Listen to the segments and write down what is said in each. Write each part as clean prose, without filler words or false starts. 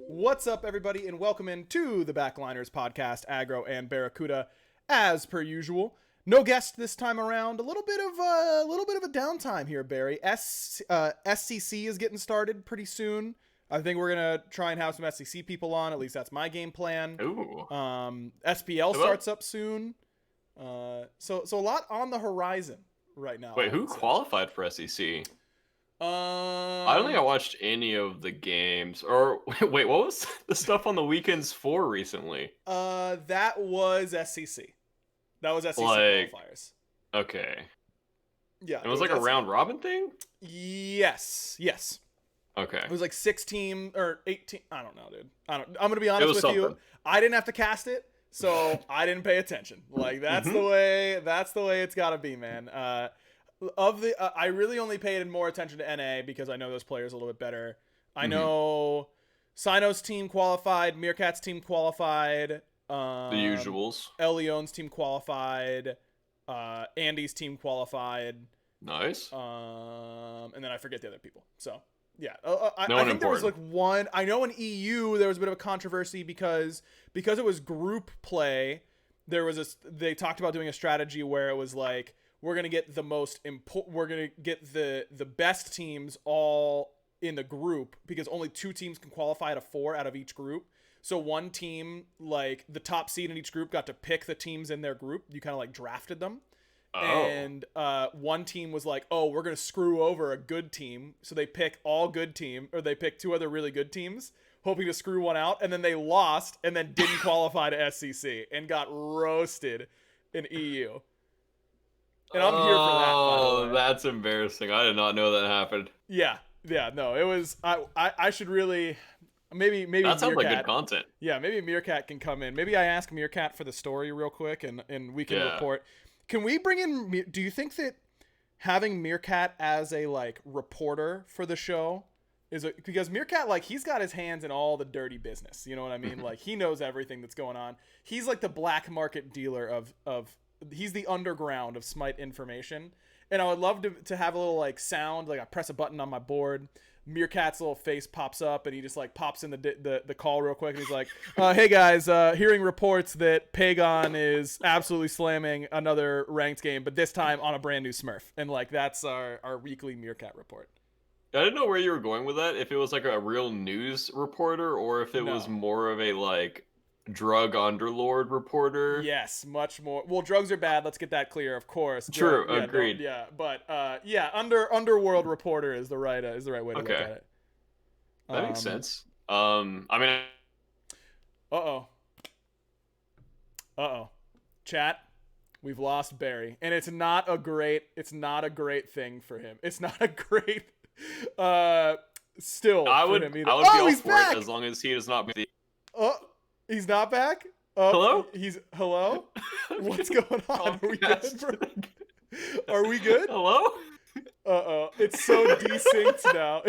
What's up, everybody, and welcome into the Backliners podcast, Aggro and BaRRaCCuDDa, as per usual. No guest this time around. A little bit of a downtime here, Barry. SCC is getting started pretty soon. I think we're gonna try and have some SCC people on. At least that's my game plan. Ooh. SPL starts up soon. So a lot on the horizon right now. Wait, who qualified for SEC? I don't think I watched any of the games. Or wait, what was the stuff on the weekends for recently? That was SCC. That was SCC qualifiers. Okay. Yeah. It was like a round robin thing? Yes. Okay. It was like 6 team or 18. I don't know, dude. I'm gonna be honest with you. I didn't have to cast it, so I didn't pay attention. Like that's the way it's gotta be, man. I really only paid more attention to NA because I know those players a little bit better. I know Sino's team qualified, Meerkat's team qualified, the usuals. Elion's team qualified, Andy's team qualified. Nice. And then I forget the other people. So yeah, I think there was like one. I know in EU there was a bit of a controversy because it was group play. They talked about doing a strategy where it was like, we're gonna get we're gonna get the best teams all in the group because only 2 teams can qualify to 4 out of each group. So one team, like the top seed in each group, got to pick the teams in their group. You kind of like drafted them. Oh. And one team was like, oh, we're gonna screw over a good team. So they pick all good team, or they pick 2 other really good teams, hoping to screw one out. And then they lost and then didn't qualify to SCC and got roasted in EU. And I'm here for that. Oh, that's embarrassing. I did not know that happened. Yeah, no, it was. I should really, maybe. That sounds like good content. Yeah, maybe Meerkat can come in. Maybe I ask Meerkat for the story real quick, and we can report. Can we bring in? Do you think that having Meerkat as a like reporter for the show because Meerkat, like, he's got his hands in all the dirty business. You know what I mean? Like, he knows everything that's going on. He's like the black market dealer of. He's the underground of Smite information, and I would love to have a little like sound, like I press a button on my board, Meerkat's little face pops up, and he just like pops in the call real quick, and he's like, hey guys, hearing reports that Pagon is absolutely slamming another ranked game, but this time on a brand new Smurf, and like that's our weekly Meerkat report. I didn't know where you were going with that, if it was like a real news reporter or if it was more of a like drug underlord reporter. Yes, much more. Well, drugs are bad. Let's get that clear, of course. True, agreed. Underworld reporter is the right way to look at it. That makes sense. I mean, chat, we've lost Barry, and it's not a great thing for him. It's not a great still. I would be all for it as long as he does not make the. He's not back? Hello? Hello? What's going on? Are we good, bro? Are we good? Hello? Uh-oh. It's so desynced now.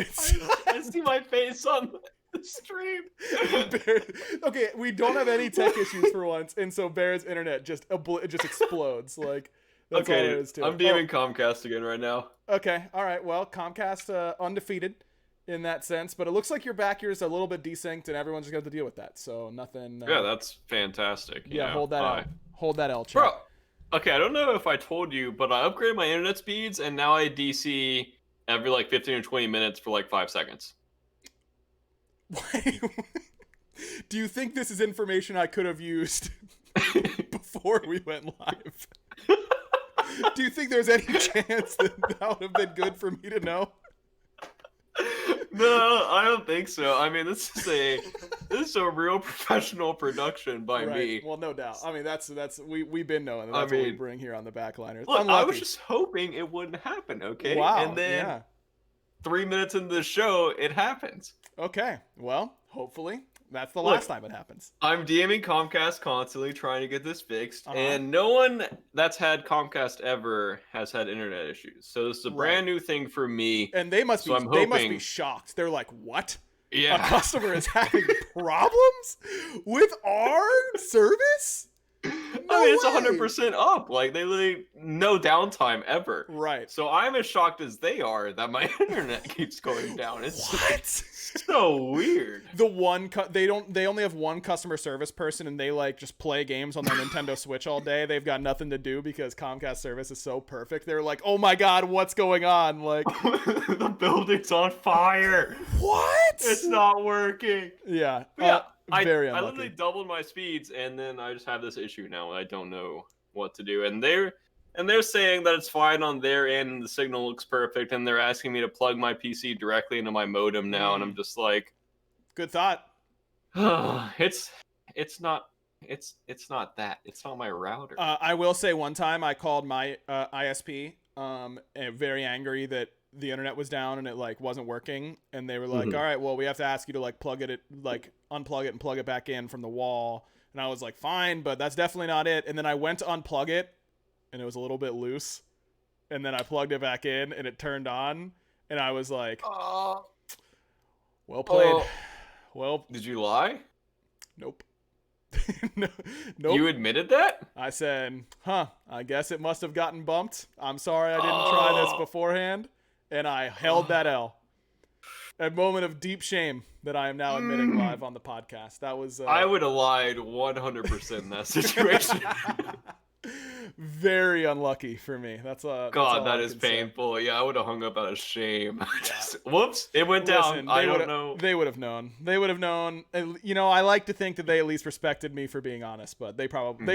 I see my face on the stream. Okay, we don't have any tech issues for once, and so Bear's internet just explodes. Like, that's all there is to it. I'm DMing Comcast again right now. Okay, all right. Well, Comcast undefeated in that sense, but it looks like your back here is a little bit desynced, and everyone's just got to deal with that. So nothing. Yeah, that's fantastic. Yeah, hold that L, chat. Bro, okay, I don't know if I told you, but I upgraded my internet speeds, and now I DC every like 15 or 20 minutes for like 5 seconds. Do you think this is information I could have used before we went live? Do you think there's any chance that would have been good for me to know? No, I don't think so. I mean, this is a real professional production by me. Well, no doubt. I mean, that's we've been knowing. That's what we bring here on the Backliners. Look, I was just hoping it wouldn't happen. Okay. Wow. And then 3 minutes into the show, it happens. Okay. Well, hopefully that's the last time it happens. I'm DMing Comcast constantly trying to get this fixed, and no one that's had Comcast ever has had internet issues. So this is a brand new thing for me. And they must be shocked. They're like, "What? Yeah, a customer is having problems with our service?" I mean, it's 100% up. Like, they literally no downtime ever. Right. So I'm as shocked as they are that my internet keeps going down. It's what? So weird. They only have one customer service person, and they like just play games on their Nintendo Switch all day. They've got nothing to do because Comcast service is so perfect. They're like, oh my god, what's going on? Like, the building's on fire. What? It's not working. Yeah. Very unlucky. I literally doubled my speeds, and then I just have this issue now. I don't know what to do, and they're saying that it's fine on their end, and the signal looks perfect, and they're asking me to plug my PC directly into my modem now, and I'm just like, good thought. It's not that. It's not my router. I will say one time I called my ISP, very angry that the internet was down and it like wasn't working, and they were like, all right, well, we have to ask you to like unplug it and plug it back in from the wall. And I was like, fine, but that's definitely not it. And then I went to unplug it, and it was a little bit loose, and then I plugged it back in, and it turned on, and I was like, well played. Well, did you lie? Nope. Nope. You admitted that? I said, I guess it must have gotten bumped. I'm sorry I didn't try this beforehand, and I held that L. A moment of deep shame that I am now admitting live on the podcast. That was... I would have lied 100% in that situation. Very unlucky for me. That's that is painful. Say. Yeah, I would have hung up out of shame. Whoops, it went down. I don't know. They would have known. You know, I like to think that they at least respected me for being honest, but they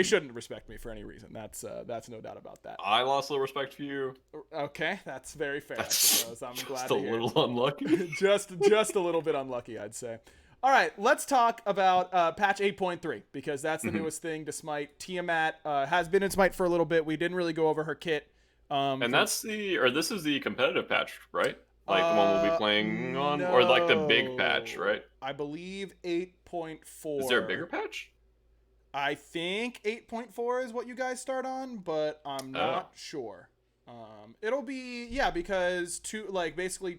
shouldn't respect me for any reason. That's no doubt about that. I lost a little respect for you. Okay, that's very fair. I suppose. I'm glad to hear. Just a little unlucky. just a little bit unlucky, I'd say. All right, let's talk about patch 8.3 because that's the newest thing to Smite. Tiamat has been in Smite for a little bit. We didn't really go over her kit. And this is the competitive patch, right? Like the one we'll be playing on, no. Or like the big patch, right? I believe 8.4. Is there a bigger patch? I think 8.4 is what you guys start on, but I'm not sure. It'll be because basically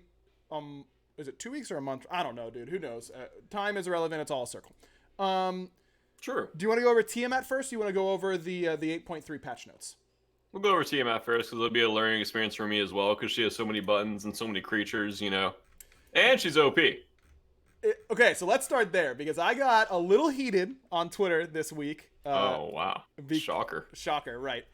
is it 2 weeks or a month? I don't know, dude. Who knows? Time is irrelevant. It's all a circle. Sure. Do you want to go over Tiamat first? Or do you want to go over the 8.3 patch notes? We'll go over Tiamat first because it'll be a learning experience for me as well because she has so many buttons and so many creatures, you know. And she's OP. Okay, so let's start there because I got a little heated on Twitter this week. Oh, wow. Shocker. Shocker, right.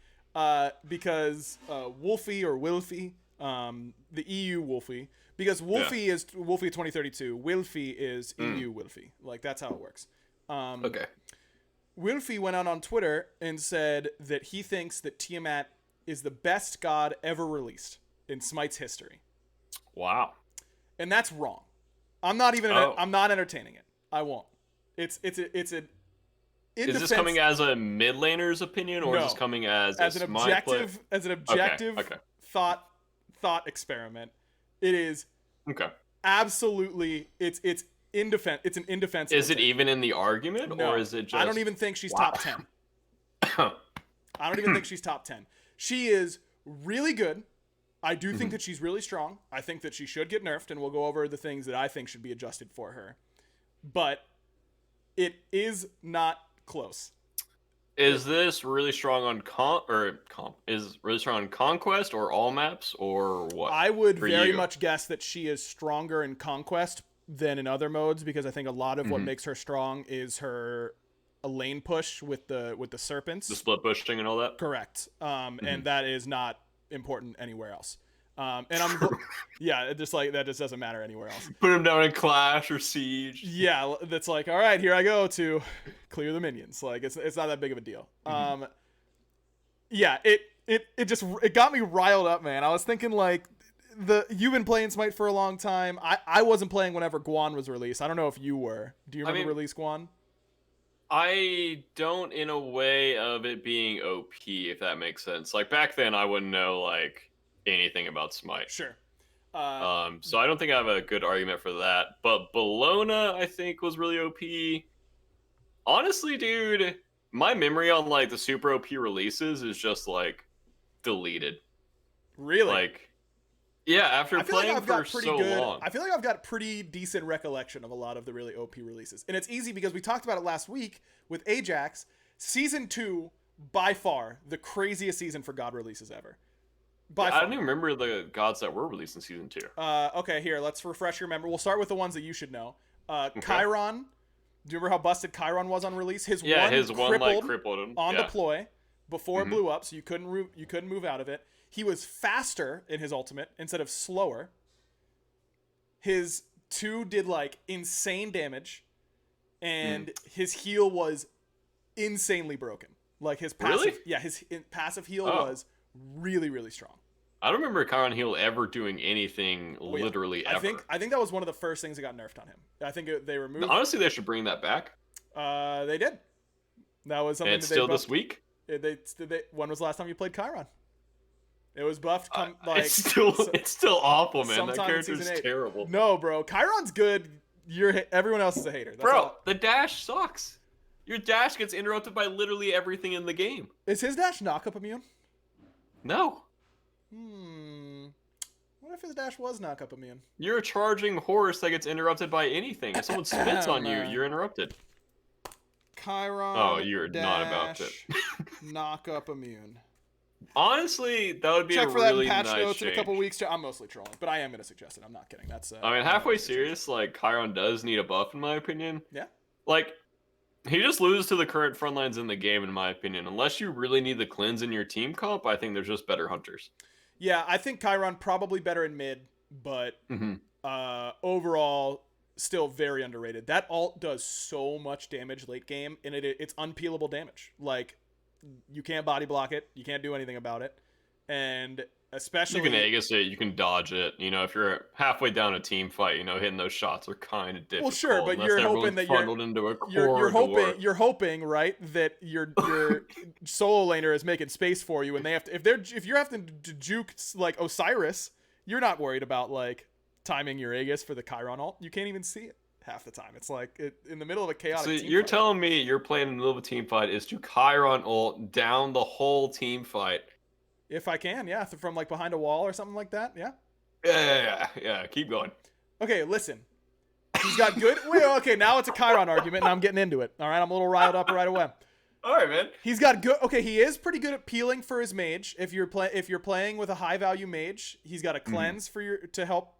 Because Wolfie or Wilfie, the EU Wolfie, because Wolfie is Wolfie 2032. Wilfie is EU Wilfie. Like, that's how it works. Okay. Wilfie went out on Twitter and said that he thinks that Tiamat is the best god ever released in Smite's history. Wow. And that's wrong. I'm not entertaining it. I won't. It's an is this coming as a mid laner's opinion, or is this coming as an objective thought experiment? It is absolutely it's indefensible. It's an indefensible. Is it even in the argument, or is it just? I don't even think she's top 10. I don't even think she's top 10. She is really good. I do think that she's really strong. I think that she should get nerfed, and we'll go over the things that I think should be adjusted for her. But it is not close. Is this really strong on is really strong on Conquest or all maps or what? I would very much guess that she is stronger in Conquest than in other modes because I think a lot of what makes her strong is her lane push with the serpents, the split pushing and all that. Correct. And that is not important anywhere else. And I'm just like that just doesn't matter anywhere else. Put him down in Clash or Siege. Yeah, that's like, all right, here I go to clear the minions. Like it's not that big of a deal. Yeah, it got me riled up, man. I was thinking like you've been playing Smite for a long time. I wasn't playing whenever Guan was released. I don't know if you were. Do you remember release Guan? I don't, in a way of it being OP, if that makes sense. Like back then, I wouldn't know like anything about Smite. Sure. So I don't think I have a good argument for that. But Bologna, I think, was really OP. Honestly, dude, my memory on like the super OP releases is just like deleted. Really? Like, yeah, after playing for so long. I feel like I've got pretty decent recollection of a lot of the really OP releases. And it's easy because we talked about it last week with Ajax. Season 2, by far, the craziest season for God releases ever. I don't even remember the gods that were released in Season 2. Okay, here, let's refresh your memory. We'll start with the ones that you should know. Chiron. Do you remember how busted Chiron was on release? His one crippled him on deploy before it blew up, so you couldn't move out of it. He was faster in his ultimate instead of slower. His 2 did like insane damage, and his heal was insanely broken. Like his passive, his passive heal was really, really strong. I don't remember Chiron heal ever doing anything literally ever. I think that was one of the first things that got nerfed on him. I think they removed. Honestly, they should bring that back. They did. That was something. It's still this week. When was the last time you played Chiron? It was buffed. It's still awful, man. That character's terrible. No, bro. Chiron's good. Everyone else is a hater. The dash sucks. Your dash gets interrupted by literally everything in the game. Is his dash knock-up immune? No. What if his dash was knock-up immune? You're a charging horse that gets interrupted by anything. If someone spits on you, you're interrupted. Chiron. Oh, you're not about it. Knock-up immune. Honestly, that would be check a for really that in patch nice notes change. in a couple weeks. I'm mostly trolling, but I am going to suggest it. I'm not kidding. That's. I mean, halfway serious. Like Chiron does need a buff, in my opinion. Yeah. Like, he just loses to the current front lines in the game, in my opinion. Unless you really need the cleanse in your team comp, I think there's just better hunters. Yeah, I think Chiron probably better in mid, but overall still very underrated. That ult does so much damage late game, and it's unpeelable damage. Like, you can't body block it, you can't do anything about it, and especially you can Aegis it, you can dodge it. You know, if you're halfway down a team fight, you know, hitting those shots are kind of difficult. Well, sure, but you're hoping that you're hoping, right, that your solo laner is making space for you, and they have to if you're having to juke like Osiris, you're not worried about like timing your Aegis for the Chiron ult. You can't even see it half the time. It's like in the middle of a chaotic team fight. You're telling me you're playing in the middle of a team fight is to Chiron ult down the whole team fight. If I can, yeah, from like behind a wall or something like that, yeah. Yeah. Keep going. Okay, listen. He's got good. Okay, now it's a Chiron argument, and I'm getting into it. All right, I'm a little riled up right away. All right, man. He's got good. Okay, he is pretty good at peeling for his mage. If you're playing with a high value mage, he's got a cleanse to help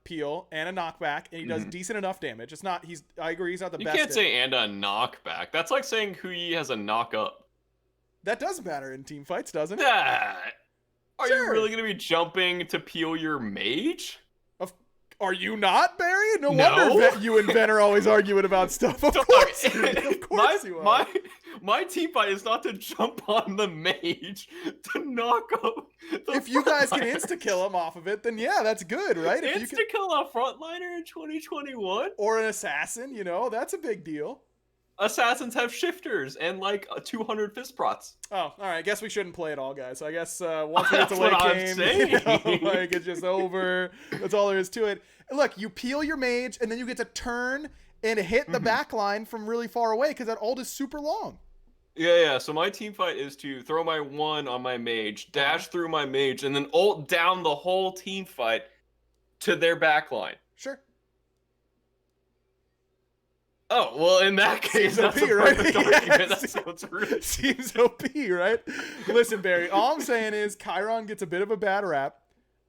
peel and a knockback, and he does decent enough damage. It's not. I agree. He's not the best. You can't say and a knockback. That's like saying Hui has a knock up. That does matter in team fights, doesn't it? Are you really going to be jumping to peel your mage? Are you not, Barry? No wonder you and Ben are always arguing about stuff. Of course you are. My team fight is not to jump on the mage to knock up the If you guys can insta-kill him off of it, then yeah, that's good, right? Insta-kill a frontliner in 2021? Or an assassin, that's a big deal. Assassins have shifters and like 200 fist prots. Oh, all right. I guess we shouldn't play it all, guys. So I guess once we get to late game, like it's just over. That's all there is to it. Look, you peel your mage, and then you get to turn and hit the backline from really far away because that ult is super long. Yeah. So my team fight is to throw my 1 on my mage, dash through my mage, and then ult down the whole team fight to their backline. Sure. Oh, well, in that case, that's OP, right? That sounds really seems OP, right? Listen, Barry, all I'm saying is Chiron gets a bit of a bad rap.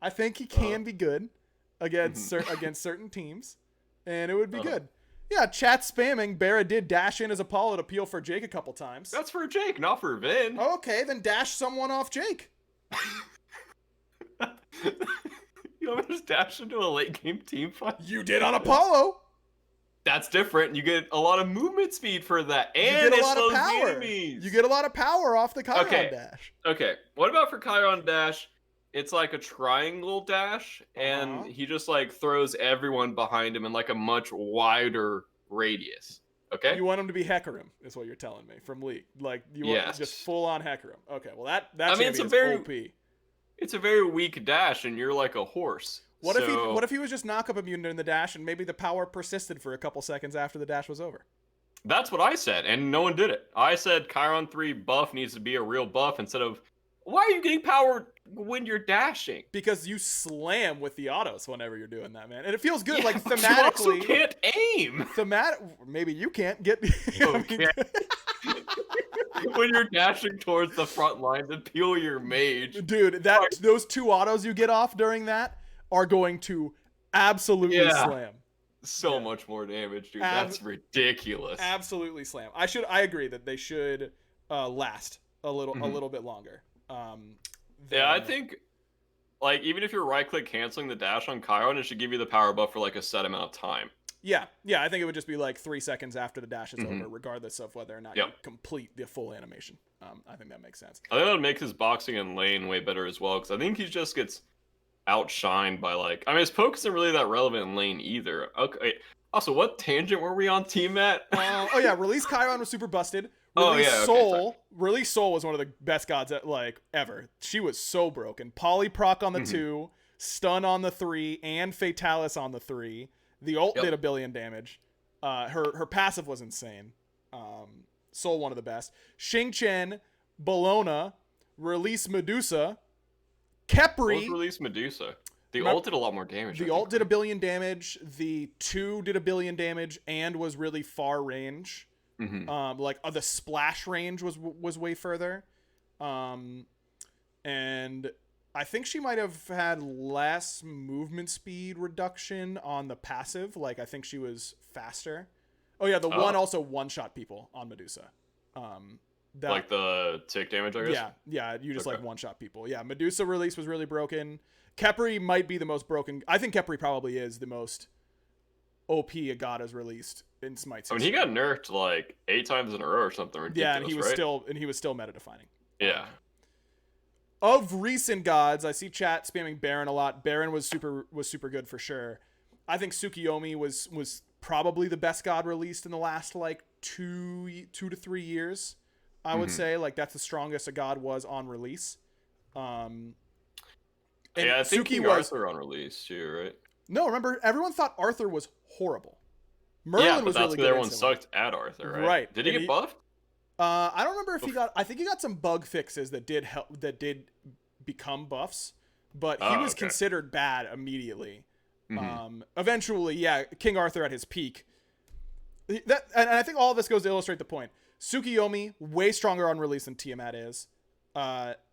I think he can be good against certain teams, and it would be good. Yeah, chat spamming. BaRRA did dash in as Apollo to peel for Jake a couple times. That's for Jake, not for Vin. Okay, then dash someone off Jake. You want me to just dash into a late game team fight? You did on Apollo. That's different. You get a lot of movement speed for that, and it slows the enemies. You get a lot of power off the Chiron dash. Okay, what about for Chiron dash? It's like a triangle dash, and he just like throws everyone behind him in like a much wider radius. Okay. You want him to be Hecarim, is what you're telling me from League. Like you want just full on Hecarim. Okay, well that it's a very weak dash, and you're like a horse. What if he was just knock-up immune during the dash, and maybe the power persisted for a couple seconds after the dash was over? That's what I said, and no one did it. I said Chiron 3 buff needs to be a real buff instead of, why are you getting power when you're dashing? Because you slam with the autos whenever you're doing that, man. And it feels good, like thematically. You also can't aim. Maybe you can't get... when you're dashing towards the front line to peel your mage. Dude, those 2 autos you get off during that are going to absolutely slam. So much more damage, dude. That's ridiculous. Absolutely slam. I agree that they should last a little bit longer. I think like even if you're right click canceling the dash on Chiron, it should give you the power buff for like a set amount of time. Yeah, I think it would just be like 3 seconds after the dash is over, regardless of whether or not you complete the full animation. I think that makes sense. I think that would make his boxing in lane way better as well, because I think he just gets outshined by like, I mean, his poke isn't really that relevant in lane either. Okay. Also, what tangent were we on, Tiamat? Release Chiron was super busted. Release Soul was one of the best gods ever. She was so broken. Polyproc on the 2, stun on the 3, and Fatalis on the 3. The ult did 1 billion damage. Her passive was insane. Soul, one of the best. Xing Chen, Bologna, Release Medusa, Khepri. Release Medusa. The ult did a lot more damage. The ult did 1 billion damage. The 2 did 1 billion damage and was really far range. The splash range was way further. And I think she might have had less movement speed reduction on the passive. Like, I think she was faster. Oh, yeah, one also one-shot people on Medusa. Like the tick damage, I guess? Yeah, you just one-shot people. Yeah, Medusa release was really broken. Khepri might be the most broken. I think Khepri probably is the most OP a god has released in Smite. I mean, he got nerfed like 8 times in a row or something ridiculous, yeah, and he was still meta-defining. Yeah. Of recent gods, I see chat spamming Baron a lot. Baron was super good for sure. I think Tsukiyomi was probably the best god released in the last like 2 to 3 years. I would say like that's the strongest a god was on release. And I think King Arthur on release too, right? No, remember everyone thought Arthur was horrible. Merlin was really good. Everyone sucked at Arthur, right? Right. Did he get buffed? I don't remember if he got. I think he got some bug fixes that did help. That did become buffs, but he was considered bad immediately. Eventually, King Arthur at his peak. And I think all of this goes to illustrate the point. Tsukiyomi way stronger on release than Tiamat is.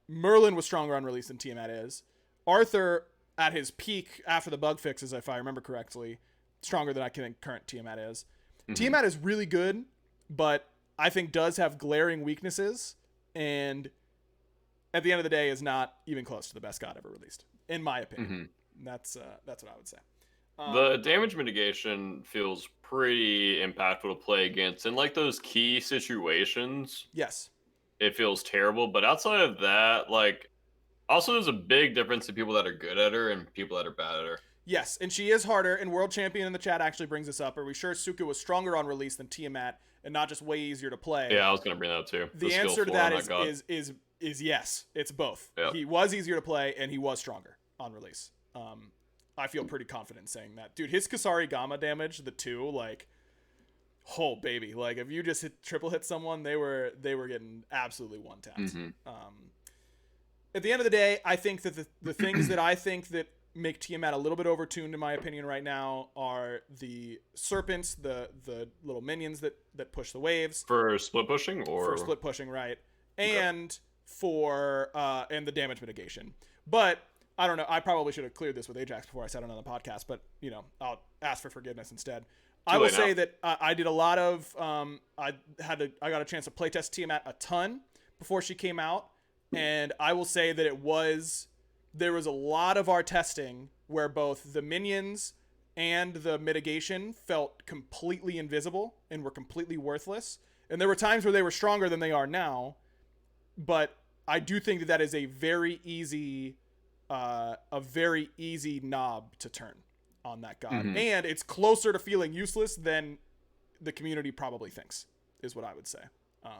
Merlin was stronger on release than Tiamat is. Arthur at his peak after the bug fixes, if I remember correctly, stronger than I think current Tiamat is. Tiamat is really good, but I think does have glaring weaknesses, and at the end of the day is not even close to the best god ever released, in my opinion. That's what I would say. The damage mitigation feels pretty impactful to play against. In like those key situations, yes, it feels terrible. But outside of that, like, also there's a big difference in people that are good at her and people that are bad at her. Yes, and she is harder, and World Champion in the chat actually brings this up. Are we sure Suka was stronger on release than Tiamat and not just way easier to play? Yeah, I was going to bring that up too. The answer to that is yes. It's both. Yep. He was easier to play, and he was stronger on release. I feel pretty confident saying that. Dude, his Kasari Gamma damage, the 2, like, oh, baby. Like, if you just triple hit someone, they were getting absolutely one-tapped. At the end of the day, I think that the things that I think that make Tiamat a little bit overtuned, in my opinion, right now are the serpents, the little minions that push the waves. For split pushing? For split pushing, right. And for and the damage mitigation. But I don't know. I probably should have cleared this with Ajax before I said it on the podcast, but, you know, I'll ask for forgiveness instead. I will say that I did a lot of I got a chance to playtest Tiamat a ton before she came out, and I will say that there was a lot of our testing where both the minions and the mitigation felt completely invisible and were completely worthless. And there were times where they were stronger than they are now, but I do think that is a very easy knob to turn on that god. And it's closer to feeling useless than the community probably thinks, is what I would say.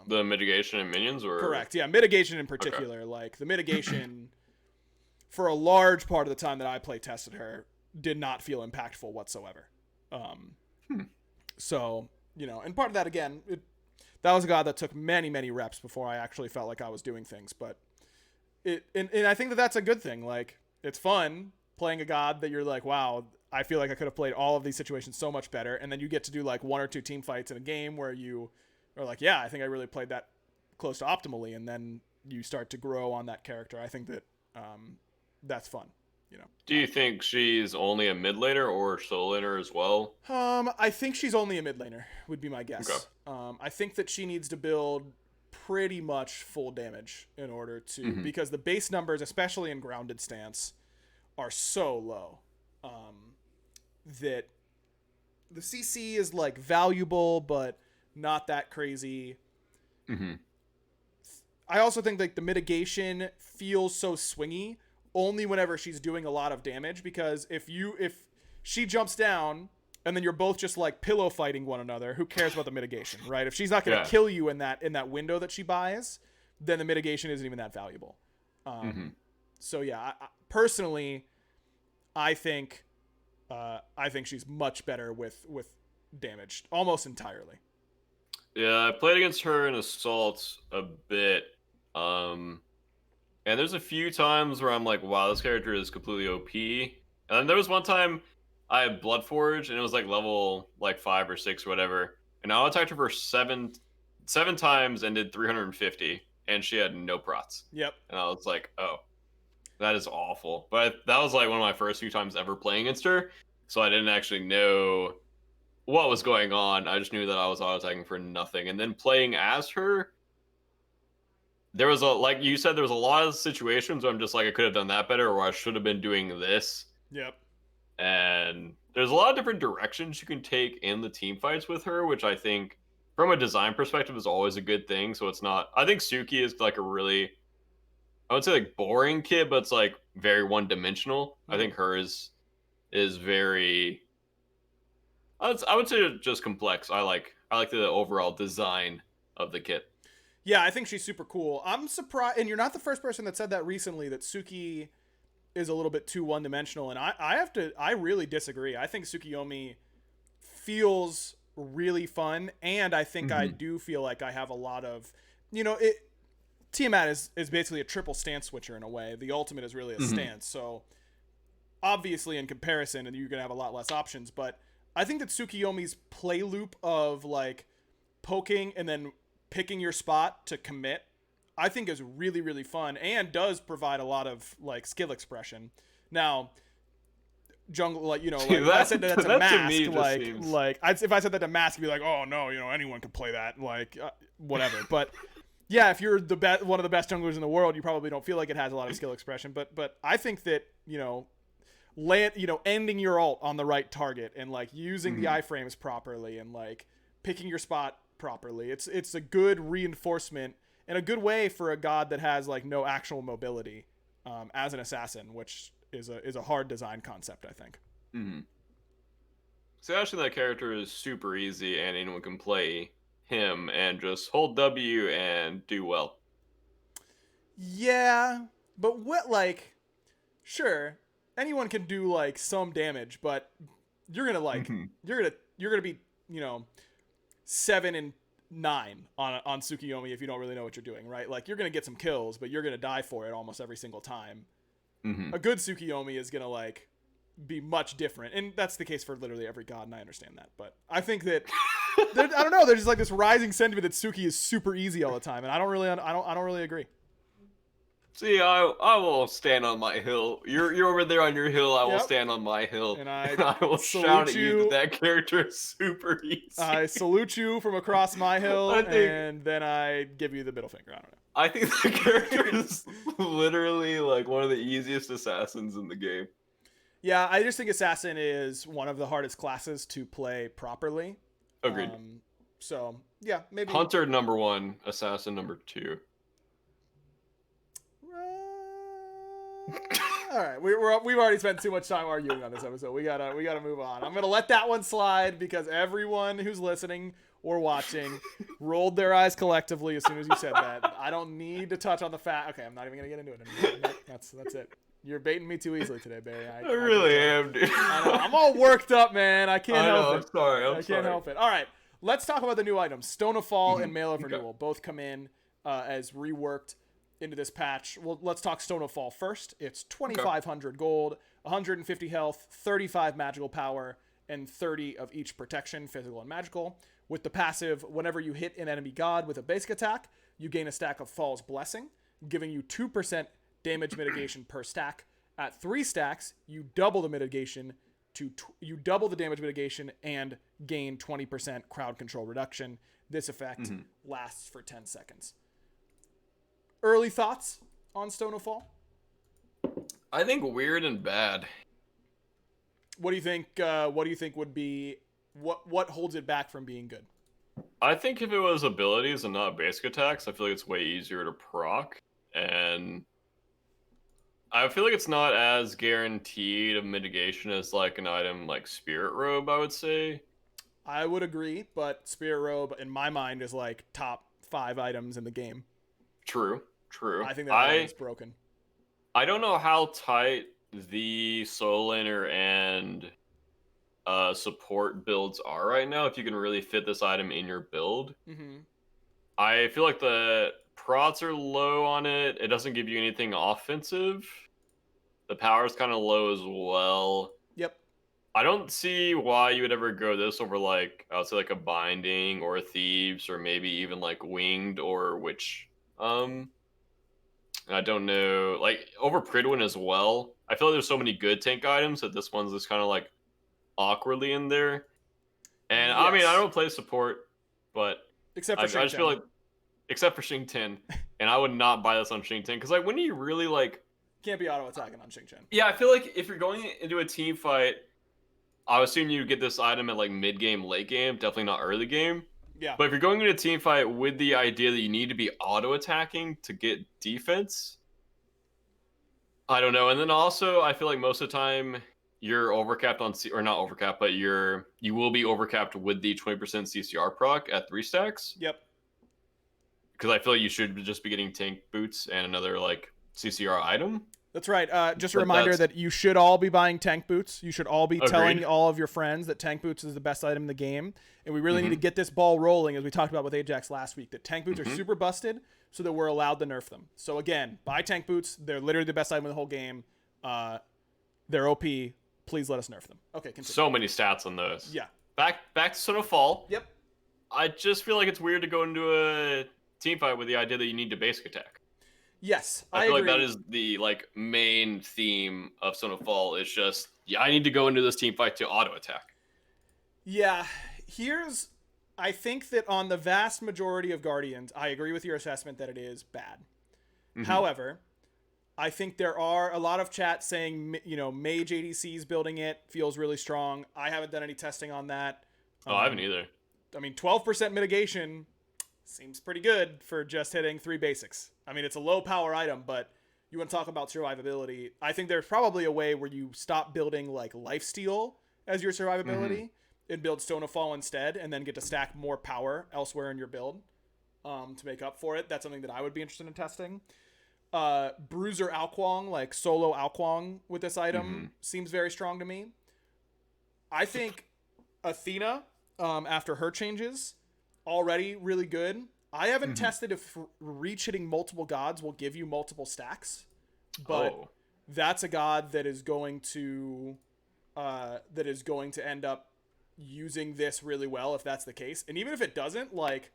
The mitigation and minions? Or correct, yeah, mitigation in particular. Like, the mitigation for a large part of the time that I play tested her did not feel impactful whatsoever. So, you know, and part of that, again, that was a god that took many, many reps before I actually felt like I was doing things, but and I think that that's a good thing. Like, it's fun playing a god that you're like, wow, I feel like I could have played all of these situations so much better. And then you get to do like 1 or 2 team fights in a game where you are like, yeah, I think I really played that close to optimally, and then you start to grow on that character. I think that that's fun. Do you think she's only a mid laner or solo laner as well? I think she's only a mid laner, would be my guess. Okay. I think that she needs to build pretty much full damage in order to, because the base numbers, especially in grounded stance, are so low that the CC is like valuable, but not that crazy. I also think like the mitigation feels so swingy only whenever she's doing a lot of damage, because if she jumps down and then you're both just like pillow fighting one another, who cares about the mitigation, right? If she's not going to kill you in that window that she buys, then the mitigation isn't even that valuable. So yeah, personally, I think she's much better with damage almost entirely. Yeah, I played against her in Assault a bit. And there's a few times where I'm like, wow, this character is completely OP. And then there was one time I had Bloodforge, and it was like level like 5 or 6 or whatever. And I attacked her for seven times and did 350, and she had no prots. Yep. And I was like, oh, that is awful. But that was like one of my first few times ever playing against her, so I didn't actually know what was going on. I just knew that I was auto-attacking for nothing. And then playing as her, there was like you said, there was a lot of situations where I'm just like, I could have done that better, or I should have been doing this. Yep. And there's a lot of different directions you can take in the team fights with her, which I think from a design perspective is always a good thing. So it's not, I think Suki is like a really, I would say like boring kid, but it's like very one-dimensional. I think hers is very, I would say just complex. I like the overall design of the kit. Yeah, I think she's super cool. I'm surprised, and you're not the first person that said that recently, that Suki is a little bit too one-dimensional, and I really disagree. I think Tsukiyomi feels really fun, and I think I do feel like I have a lot of, Tiamat is basically a triple stance switcher in a way. The ultimate is really a stance, so obviously in comparison, and you're going to have a lot less options, but I think that Tsukiyomi's play loop of like poking and then picking your spot to commit, I think is really, really fun, and does provide a lot of like skill expression. Now, jungle, like, if I said that's a mask, if I said that to mask, you'd be like, oh no, anyone can play that, like whatever. But yeah, if you're one of the best junglers in the world, you probably don't feel like it has a lot of skill expression. But I think that ending your ult on the right target and like using the iframes properly and like picking your spot properly, it's a good reinforcement and a good way for a god that has like no actual mobility as an assassin, which is a hard design concept, I think. So actually that character is super easy, and anyone can play him and just hold W and do well. Yeah, but sure, anyone can do like some damage, but you're gonna like you're gonna be 7 and 9 on Tsukiyomi if you don't really know what you're doing, right? Like, you're gonna get some kills, but you're gonna die for it almost every single time. A good Tsukiyomi is gonna like be much different, and that's the case for literally every god, and I understand that. But I think that I don't know. There's just like this rising sentiment that Suki is super easy all the time, and I don't really agree. See, I will stand on my hill. You're over there on your hill. I will stand on my hill, and I will shout at you that character is super easy. I salute you from across my hill, and then I give you the middle finger. I don't know. I think the character is literally like one of the easiest assassins in the game. Yeah, I just think assassin is one of the hardest classes to play properly. Agreed. So yeah, maybe Hunter number 1, assassin number 2. All right, we've already spent too much time arguing on this episode. We gotta move on. I'm gonna let that one slide because everyone who's listening or watching rolled their eyes collectively as soon as you said that. I don't need to touch on the fact. Okay, I'm not even gonna get into it anymore. That's it. You're baiting me too easily today, Barry. I really am, dude. I know. I'm all worked up, man. I can't help it. I'm sorry. I can't help it. All right, let's talk about the new items. Stone of Fall and Mail of Renewal both come in as reworked into this patch. Well, let's talk Stone of Fall first. It's 2,500 gold, 150 health, 35 magical power, and 30 of each protection, physical and magical. With the passive, whenever you hit an enemy god with a basic attack, you gain a stack of Fall's Blessing, giving you 2% damage mitigation per stack. At 3 stacks, you double the mitigation you double the damage mitigation and gain 20% crowd control reduction. This effect lasts for 10 seconds. Early thoughts on Stone of Fall? I think weird and bad. What do you think? What do you think would be what holds it back from being good? I think if it was abilities and not basic attacks, I feel like it's way easier to proc, and I feel like it's not as guaranteed of mitigation as like an item like Spirit Robe, I would say. I would agree, but Spirit Robe in my mind is like top 5 items in the game. True. I think that is broken. I don't know how tight the solo laner and support builds are right now, if you can really fit this item in your build. I feel like the prots are low on it. It doesn't give you anything offensive. The power's kind of low as well. Yep. I don't see why you would ever go this over, like, I would say, like a Binding or a Thieves, or maybe even like Winged or Witch. I don't know, like over Pridwin as well. I feel like there's so many good tank items that this one's just kind of like awkwardly in there. And yes. I mean, I don't play support, but except for I just feel like, except for Xing Tian, and I would not buy this on Xing Tian because like when you really like can't be auto attacking on Xing Tian. Yeah, I feel like if you're going into a team fight, I would assume you get this item at like mid game, late game, definitely not early game. Yeah. But if you're going into a team fight with the idea that you need to be auto attacking to get defense, I don't know. And then also, I feel like most of the time you're overcapped on or not overcapped, but you will be overcapped with the 20% CCR proc at 3 stacks. Yep. Because I feel like you should just be getting tank boots and another like CCR item. That's right. Just a reminder that you should all be buying tank boots. You should all be telling all of your friends that tank boots is the best item in the game. And we really need to get this ball rolling, as we talked about with Ajax last week, that tank boots are super busted so that we're allowed to nerf them. So again, buy tank boots. They're literally the best item in the whole game. They're OP. Please let us nerf them. Okay, continue. So many stats on those. Yeah. Back to Stone of Fall. Yep. I just feel like it's weird to go into a team fight with the idea that you need to basic attack. Yes, I feel like that is the like main theme of Stone of Fall. Is just I need to go into this team fight to auto attack. Yeah, I think that on the vast majority of Guardians, I agree with your assessment that it is bad. However, I think there are a lot of chat saying Mage ADCs building it feels really strong. I haven't done any testing on that. I haven't either. I mean, 12% mitigation seems pretty good for just hitting 3 basics. I mean, it's a low power item, but you want to talk about survivability. I think there's probably a way where you stop building like lifesteal as your survivability and build Stone of Fall instead, and then get to stack more power elsewhere in your build to make up for it. That's something that I would be interested in testing. Bruiser Alquang, like solo Alquang with this item seems very strong to me. I think Athena, after her changes, already really good. I haven't tested if reach hitting multiple gods will give you multiple stacks, but that's a god that is going to end up using this really well if that's the case. And even if it doesn't, like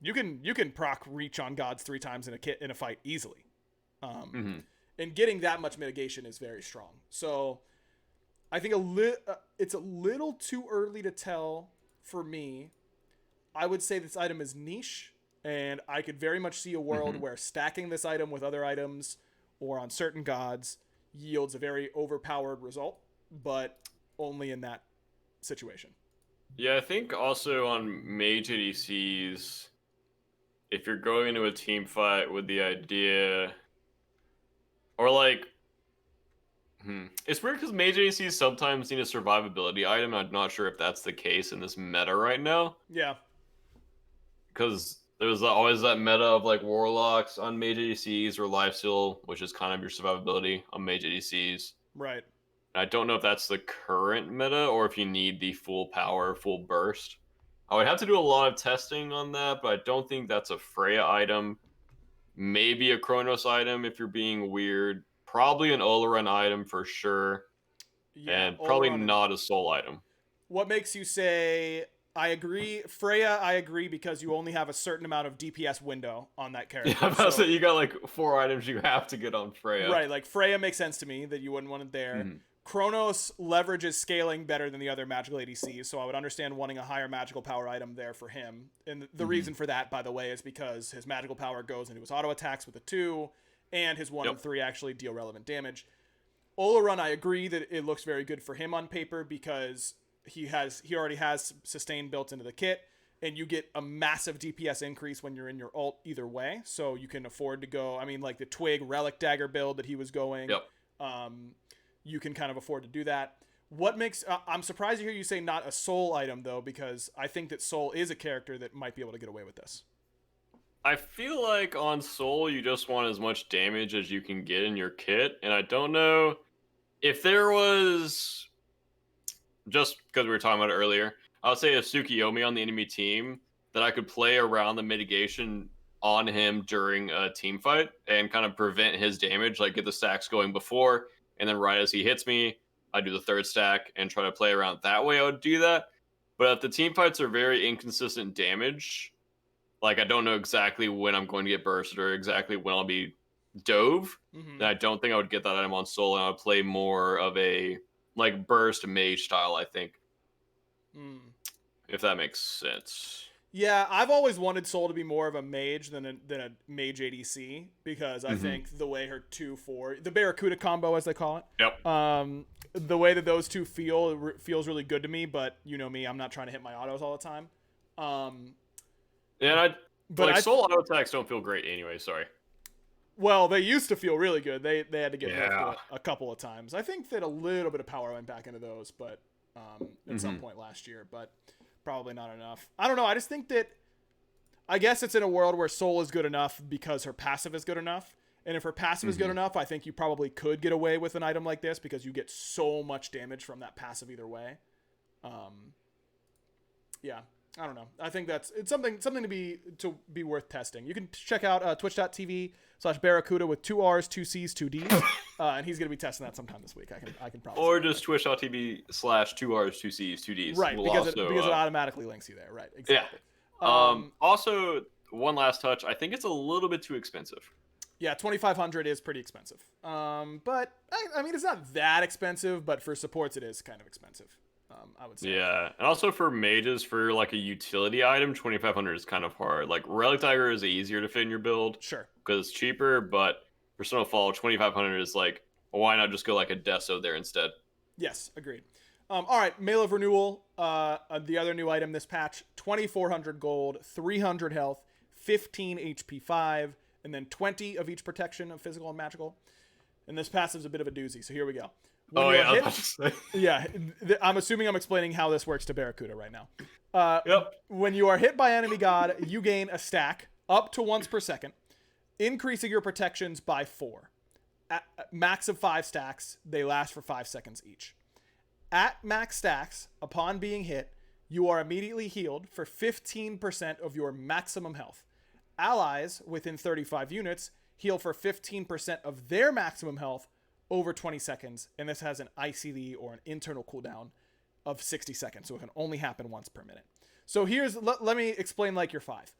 you can proc reach on gods 3 times in a fight easily. And getting that much mitigation is very strong. So I think it's a little too early to tell for me. I would say this item is niche, and I could very much see a world where stacking this item with other items or on certain gods yields a very overpowered result, but only in that situation. Yeah, I think also on mage ADCs, if you're going into a team fight with the idea, or like, it's weird because mage ADCs sometimes need a survivability item. I'm not sure if that's the case in this meta right now. Yeah. Because there's always that meta of like warlocks on mage ADCs or lifesteal, which is kind of your survivability on mage ADCs. Right. I don't know if that's the current meta or if you need the full power, full burst. I would have to do a lot of testing on that, but I don't think that's a Freya item. Maybe a Chronos item if you're being weird. Probably an Oleron item for sure. and probably not a soul item. What makes you say I agree? Freya, I agree because you only have a certain amount of DPS window on that character. Yeah, so say you got like 4 items you have to get on Freya. Right, like Freya makes sense to me that you wouldn't want it there. Kronos leverages scaling better than the other magical ADCs, so I would understand wanting a higher magical power item there for him. And the reason for that, by the way, is because his magical power goes into his auto attacks with a 2, and his 1 and 3 actually deal relevant damage. Olorun, I agree that it looks very good for him on paper because he already has sustain built into the kit, and you get a massive DPS increase when you're in your ult either way, so you can afford to go. I mean, like the Twig Relic Dagger build that he was going. You can kind of afford to do that. What makes I'm surprised to hear you say not a soul item though, because I think that soul is a character that might be able to get away with this. I feel like on soul you just want as much damage as you can get in your kit, and I don't know if there was, just because we were talking about it earlier, I would say a Tsukiyomi on the enemy team that I could play around the mitigation on him during a team fight and kind of prevent his damage, like get the stacks going before, and then right as he hits me, I do the 3rd stack and try to play around that way. I would do that. But if the team fights are very inconsistent damage, like I don't know exactly when I'm going to get bursted or exactly when I'll be dove, then I don't think I would get that item on soul, and I would play more of a like burst mage style, I think. If that makes sense. Yeah, I've always wanted soul to be more of a mage than a mage ADC, because I think the way her 2-4, the BaRRaCCuDDa combo as they call it. The way that those two feels really good to me, but you know me, I'm not trying to hit my autos all the time. Soul auto attacks don't feel great anyway, sorry. Well, they used to feel really good. They had to get nerfed a couple of times. I think that a little bit of power went back into those, but at some point last year, but probably not enough. I don't know. I just think that I guess it's in a world where soul is good enough because her passive is good enough. And if her passive is good enough, I think you probably could get away with an item like this because you get so much damage from that passive either way. Yeah, I don't know. I think it's something to be worth testing. You can check out twitch.tv/BaRRaCCuDDa with 2 R's, 2 C's, 2 D's, and he's gonna be testing that sometime this week. I can probably. Or just twitch.tv/2 R's, 2 C's, 2 D's. Right, because it automatically links you there. Right, exactly. Yeah. Also, one last touch. I think it's a little bit too expensive. Yeah, 2,500 is pretty expensive. But I mean, it's not that expensive, but for supports, it is kind of expensive. I would say. Yeah, and also for mages, for like a utility item, 2,500 is kind of hard. Like Relic Dagger is easier to fit in your build, sure, because it's cheaper. But for Snowfall, 2,500 is like, well, why not just go like a Deso there instead? Yes, agreed. All right, Mail of Renewal, the other new item this patch: 2,400 gold, 300 health, 15 HP 5, and then 20 of each protection of physical and magical. And this passive's a bit of a doozy, so here we go. I'm assuming I'm explaining how this works to BaRRaCCuDDa right now. When you are hit by enemy god, you gain a stack up to once per second, increasing your protections by 4. At max of 5 stacks, they last for 5 seconds each. At max stacks, upon being hit, you are immediately healed for 15% of your maximum health. Allies within 35 units heal for 15% of their maximum health over 20 seconds, and this has an ICD or an internal cooldown of 60 seconds, so it can only happen once per minute. So let me explain like your 5.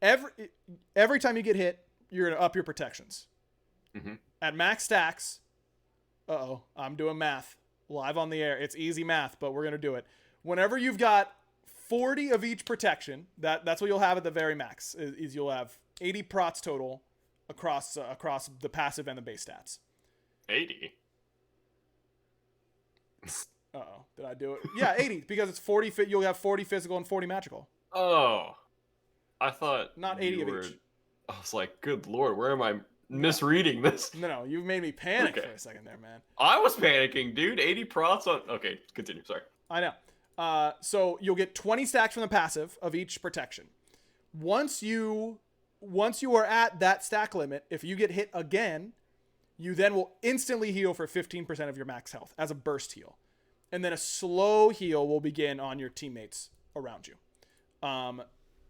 Every time you get hit, you're gonna up your protections. At max stacks, I'm doing math live on the air. It's easy math, but we're gonna do it. Whenever you've got 40 of each protection, that's what you'll have at the very max. Is you'll have 80 prots total across the passive and the base stats. 80. Did I do it? Yeah, 80 because it's 40. You'll have 40 physical and 40 magical. Oh, I thought not 80 of each. I was like, good lord, where am I misreading this? No, you've made me panic for a second there, man. I was panicking, dude. 80 prots on. Okay, continue. Sorry. I know. So you'll get 20 stacks from the passive of each protection. Once you are at that stack limit, if you get hit again, you then will instantly heal for 15% of your max health as a burst heal. And then a slow heal will begin on your teammates around you.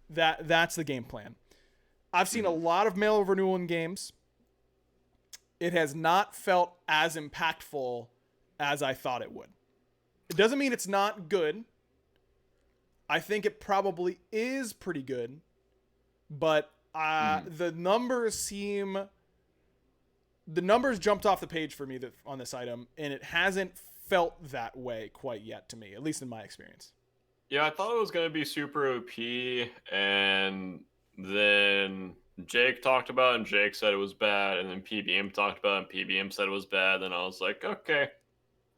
That's the game plan. I've seen a lot of Mail of Renewal in games. It has not felt as impactful as I thought it would. It doesn't mean it's not good. I think it probably is pretty good, but the numbers jumped off the page for me on this item, and it hasn't felt that way quite yet to me, at least in my experience. Yeah, I thought it was going to be super OP, and then Jake talked about it, and Jake said it was bad, and then PBM talked about it, and PBM said it was bad, and I was like, okay,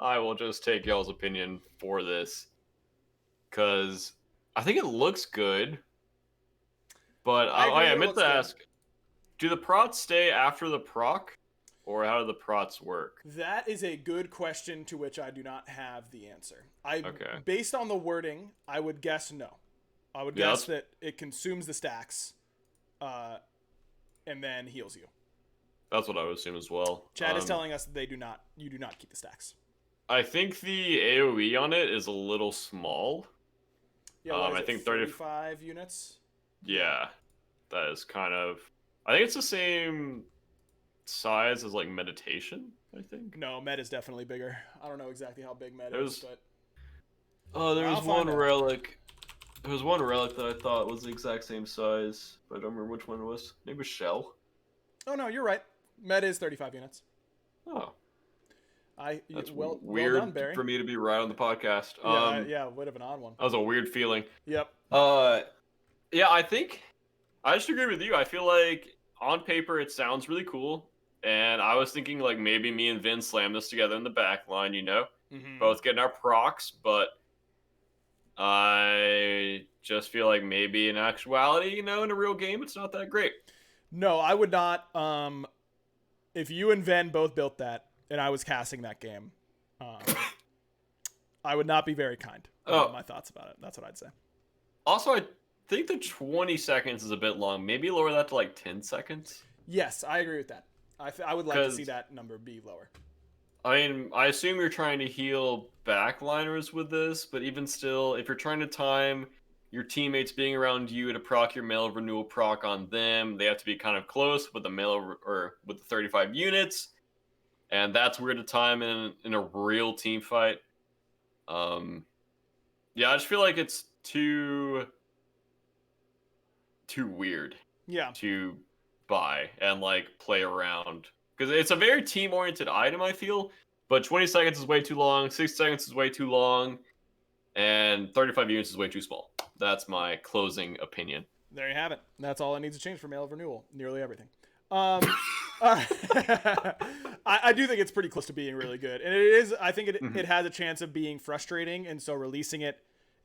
I will just take y'all's opinion for this, because I think it looks good, but I meant to ask, do the procs stay after the proc, or how do the procs work? That is a good question to which I do not have the answer. Based on the wording, I would guess no. I would guess that it consumes the stacks, and then heals you. That's what I would assume as well. Chad is telling us that you do not keep the stacks. I think the AoE on it is a little small. Yeah, I think 35 units. Yeah, that is kind of. I think it's the same size as like meditation. I think. No, med is definitely bigger. I don't know exactly how big med is, but. Oh, there was one relic. There was one relic that I thought was the exact same size, but I don't remember which one it was. Maybe it was Shell. Oh no, you're right. Med is 35 units. Oh. That's well weird done, for me to be right on the podcast. Yeah, bit of an odd one. That was a weird feeling. Yep. Yeah, I think I just agree with you. I feel like on paper it sounds really cool, and I was thinking like maybe me and Vin slam this together in the back line, both getting our procs, but I just feel like maybe in actuality, in a real game, it's not that great. No, I would not. If you and Ven both built that, and I was casting that game, I would not be very kind about my thoughts about it. That's what I'd say. Also, I think the 20 seconds is a bit long. Maybe lower that to like 10 seconds. Yes, I agree with that. I would like to see that number be lower. I mean, I assume you're trying to heal backliners with this, but even still, if you're trying to time your teammates being around you to proc your Mail of Renewal proc on them, they have to be kind of close with the or with the 35 units. And that's weird to time in a real team fight. Yeah, I just feel like it's too weird. Yeah. To buy and like play around, because it's a very team-oriented item, I feel. But 20 seconds is way too long. 60 seconds is way too long, and 35 units is way too small. That's my closing opinion. There you have it. That's all it needs to change for Mail of Renewal. Nearly everything. I do think it's pretty close to being really good, and it is. I think it has a chance of being frustrating, and so releasing it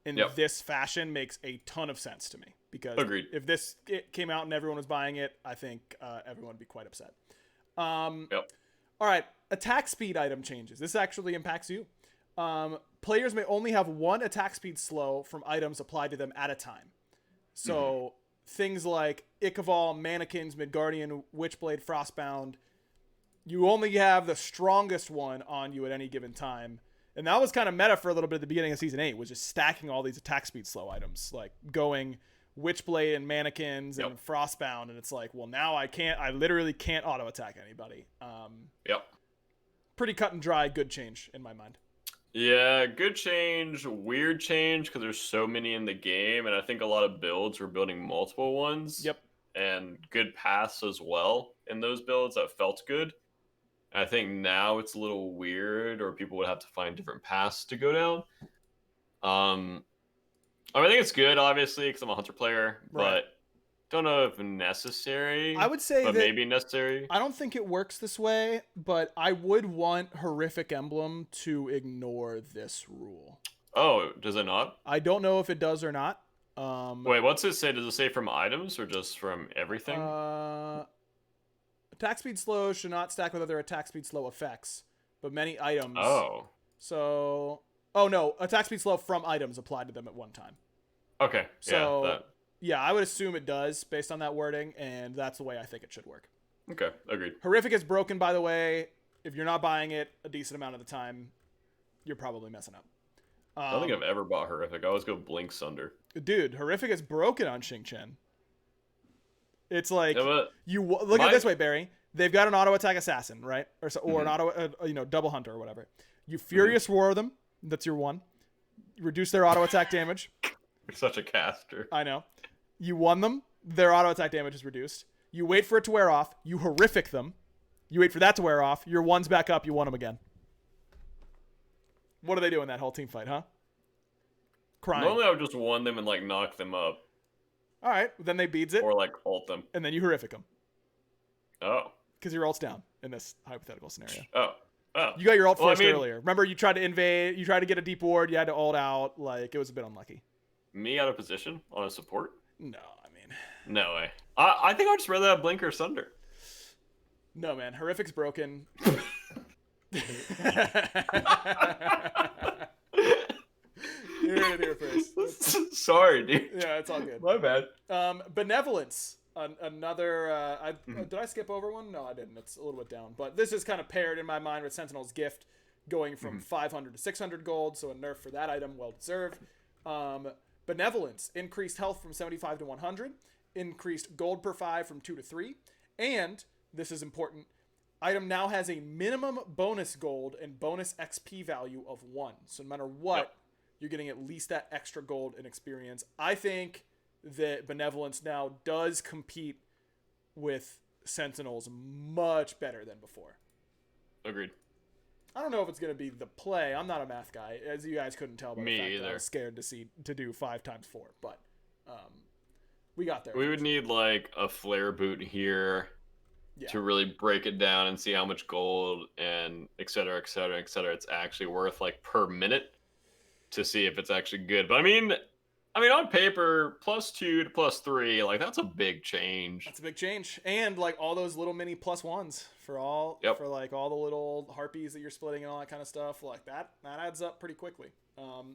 in this fashion makes a ton of sense to me. Because if this came out and everyone was buying it, I think everyone would be quite upset. All right, attack speed item changes. This actually impacts you. Players may only have one attack speed slow from items applied to them at a time. So things like Ichabal, Mannequins, Midgardian, Witchblade, Frostbound, you only have the strongest one on you at any given time. And that was kind of meta for a little bit at the beginning of Season 8, was just stacking all these attack speed slow items, like going Witchblade and Mannequins and Frostbound, and it's like, well, now I literally can't auto attack anybody. Pretty cut and dry, good change in my mind. Yeah, good change, weird change, because there's so many in the game, and I think a lot of builds were building multiple ones. And good paths as well in those builds that felt good. I think now it's a little weird, or people would have to find different paths to go down. I think it's good, obviously, because I'm a Hunter player, but don't know if necessary. I would say but maybe necessary. I don't think it works this way, but I would want Horrific Emblem to ignore this rule. Oh, does it not? I don't know if it does or not. Wait, what's it say? Does it say from items or just from everything? Attack speed slow should not stack with other attack speed slow effects, but many items. Oh no, attack speed slow from items applied to them at one time. Okay. So I would assume it does based on that wording, and that's the way I think it should work. Okay, agreed. Horrific is broken, by the way. If you're not buying it a decent amount of the time, you're probably messing up. I don't think I've ever bought Horrific. I always go Blink Sunder. Dude, Horrific is broken on Xingqian. It's like you look at it this way, Barry. They've got an auto attack assassin, right? Or an auto, double hunter or whatever. You Furious Roar them. That's your 1. You reduce their auto attack damage. You're such a caster. I know. You 1 them. Their auto attack damage is reduced. You wait for it to wear off. You Horrific them. You wait for that to wear off. Your 1's back up. You 1 them again. What do they do in that whole team fight, huh? Crying. Normally I would just 1 them and like knock them up. All right. Then they beads it. Or like ult them. And then you Horrific them. Oh. Because your ult's down in this hypothetical scenario. Oh. You got your ult first earlier. Remember, you tried to invade. You tried to get a deep ward. You had to ult out. Like, it was a bit unlucky. Me out of position on a support? No, I mean. No way. I think I'd just rather have Blink or Sunder. No, man. Horrific's broken. You heard it here first. Sorry, dude. Yeah, it's all good. My bad. Benevolence. Another. Did I skip over one? No, I didn't. It's a little bit down. But this is kind of paired in my mind with Sentinel's Gift, going from 500 to 600 gold. So a nerf for that item, well deserved. Benevolence. Increased health from 75 to 100. Increased gold per 5 from 2 to 3. And, this is important, item now has a minimum bonus gold and bonus XP value of 1. So no matter what, you're getting at least that extra gold and experience. I think that Benevolence now does compete with Sentinels much better than before. Agreed. I don't know if it's going to be the play. I'm not a math guy, as you guys couldn't tell by the fact that I was scared to do 5 times 4. But we got there. We would need like a flare boot here to really break it down and see how much gold and et cetera, et cetera, et cetera it's actually worth like per minute to see if it's actually good. But I mean on paper, +2 to +3, like that's a big change. That's a big change. And like all those little mini +1s for all for like all the little harpies that you're splitting and all that kind of stuff, like that adds up pretty quickly.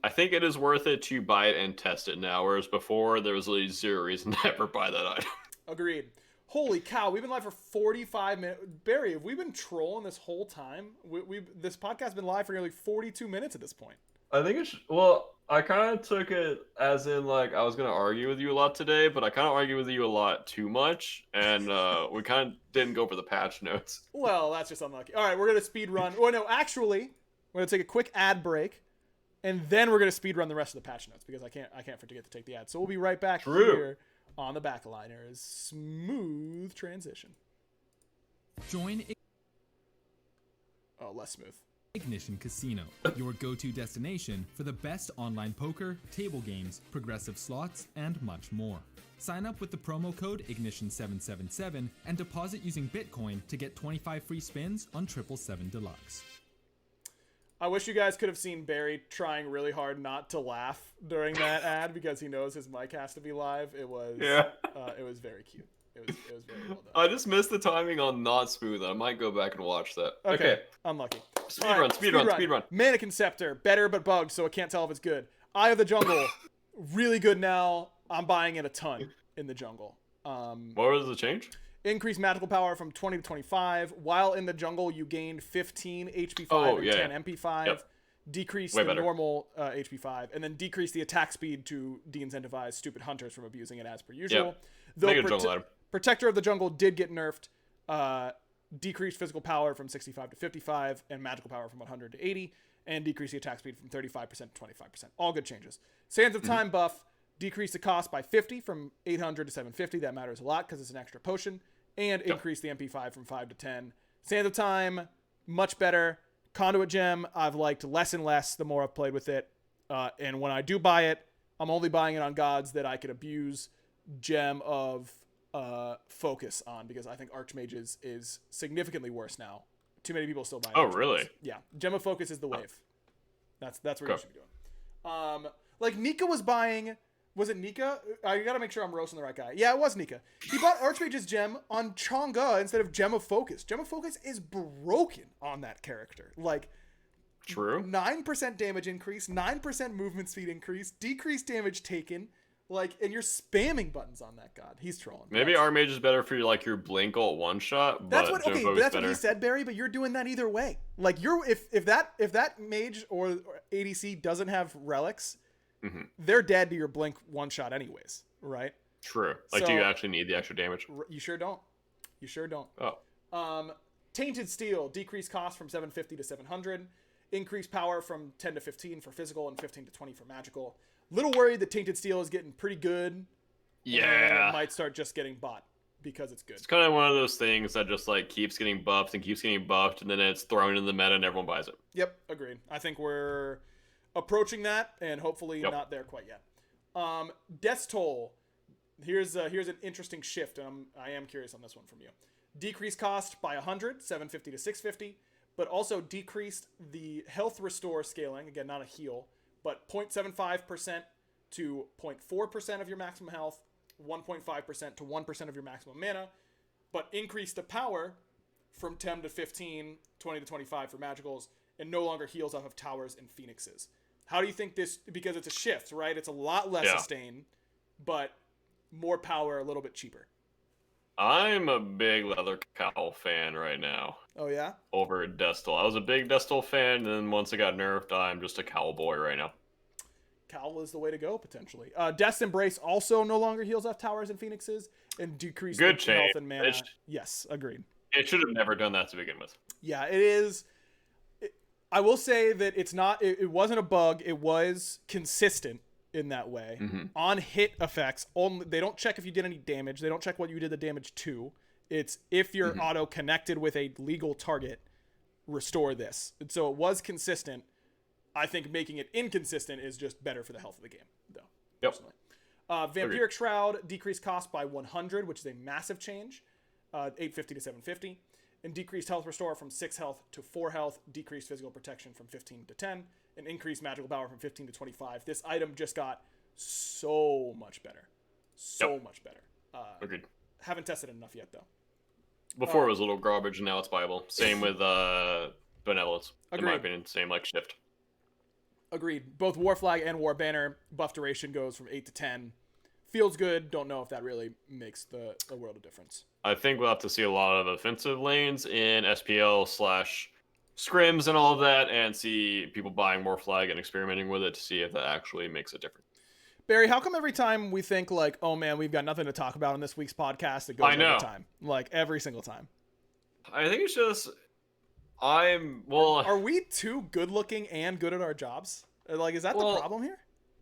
I think it is worth it to buy it and test it now, whereas before there was really 0 reason to ever buy that item. Agreed. Holy cow, we've been live for 45 minutes. Barry, have we been trolling this whole time? This podcast has been live for nearly 42 minutes at this point. I think it's I kind of took it as in like I was gonna argue with you a lot today, but I kind of argue with you a lot too much, and we kind of didn't go for the patch notes. Well, that's just unlucky. All right, we're gonna speed run. Oh no, actually, we're gonna take a quick ad break, and then we're gonna speed run the rest of the patch notes because I can't forget to take the ad. So we'll be right back here on the Backliners. Smooth transition. Join. Oh, less smooth. Ignition Casino, your go-to destination for the best online poker, table games, progressive slots, and much more. Sign up with the promo code Ignition777 and deposit using Bitcoin to get 25 free spins on 777 Deluxe. I wish you guys could have seen Barry trying really hard not to laugh during that ad because he knows his mic has to be live. It was it was very cute. It was very well done. I just missed the timing on not smooth. I might go back and watch that. Okay. Unlucky. Speedrun. Mannequin Scepter, better but bugged, so I can't tell if it's good. Eye of the Jungle, really good now. I'm buying it a ton in the jungle. What was the change? Increased magical power from 20 to 25. While in the jungle, you gained 15 HP5 and 10 MP5. Yep. Decrease the normal HP5, and then decrease the attack speed to de-incentivize stupid hunters from abusing it as per usual. Yep. Though Protector of the Jungle did get nerfed. Decreased physical power from 65 to 55, and magical power from 100 to 80, and decrease the attack speed from 35% to 25%. All good changes. Sands of Time buff, decrease the cost by 50 from 800 to 750. That matters a lot because it's an extra potion. And increase the MP5 from 5 to 10. Sands of Time, much better. Conduit Gem, I've liked less and less the more I've played with it. And when I do buy it, I'm only buying it on gods that I could abuse Gem of Focus on, because I think Archmages is significantly worse now. Too many people still buy it. Oh, really? Yeah. Gem of Focus is the wave. That's what you should be doing. Like Nika was buying... Was it Nika? You gotta make sure I'm roasting the right guy. Yeah, it was Nika. He bought Archmage's Gem on Chang'e instead of Gem of Focus. Gem of Focus is broken on that character. Like, true. 9% damage increase, 9% movement speed increase, decreased damage taken. Like, and you're spamming buttons on that god. He's trolling. Maybe Archmage is better for you, like your blink ult one shot. That's what. Okay, but that's what he said, Barry. But you're doing that either way. Like, if that mage or ADC doesn't have relics. Mm-hmm. They're dead to your blink one shot anyways, right? True. Like, do you actually need the extra damage? You sure don't. Oh. Tainted Steel, decreased cost from 750 to 700. Increased power from 10 to 15 for physical and 15 to 20 for magical. Little worried that Tainted Steel is getting pretty good. Yeah. And it might start just getting bought because it's good. It's kind of one of those things that just like keeps getting buffed and keeps getting buffed, and then it's thrown in the meta and everyone buys it. Yep, agreed. I think we're approaching that, and hopefully not there quite yet. Death's Toll. Here's an interesting shift, and I am curious on this one from you. Decreased cost by 100, 750 to 650, but also decreased the health restore scaling, again, not a heal, but 0.75% to 0.4% of your maximum health, 1.5% to 1% of your maximum mana, but increased the power from 10 to 15, 20 to 25 for magicals, and no longer heals off of towers and phoenixes. How do you think this, because it's a shift, right? It's a lot less sustain, but more power, a little bit cheaper. I'm a big Leather Cowl fan right now. Oh, yeah? Over Destal. I was a big Destal fan, and then once it got nerfed, I'm just a Cowl boy right now. Cowl is the way to go, potentially. Death's Embrace also no longer heals off towers and phoenixes, and decreased health and mana. Yes, agreed. It should have never done that to begin with. Yeah, it is. I will say that it's not. It wasn't a bug. It was consistent in that way. On hit effects, only they don't check if you did any damage. They don't check what you did the damage to. It's if you're auto connected with a legal target, restore this. And so it was consistent. I think making it inconsistent is just better for the health of the game, though. Yep. Personally. Vampiric Shroud decreased cost by 100, which is a massive change. 850 to 750. And decreased health restore from 6 health to 4 health. Decreased physical protection from 15 to 10. And increased magical power from 15 to 25. This item just got so much better. So much better. Agreed. Haven't tested it enough yet, though. Before it was a little garbage, and now it's viable. Same with Benevolence. Agreed. In my opinion, same like shift. Agreed. Both War Flag and War Banner buff duration goes from 8 to 10. Feels good. Don't know if that really makes the world of difference. I think we'll have to see a lot of offensive lanes in SPL/scrims and all of that, and see people buying War Flag and experimenting with it to see if that actually makes a difference. Barry, how come every time we think like, oh man, we've got nothing to talk about in this week's podcast, it goes every time? Like every single time. I think it's just Are we too good looking and good at our jobs? Like, is that the problem here?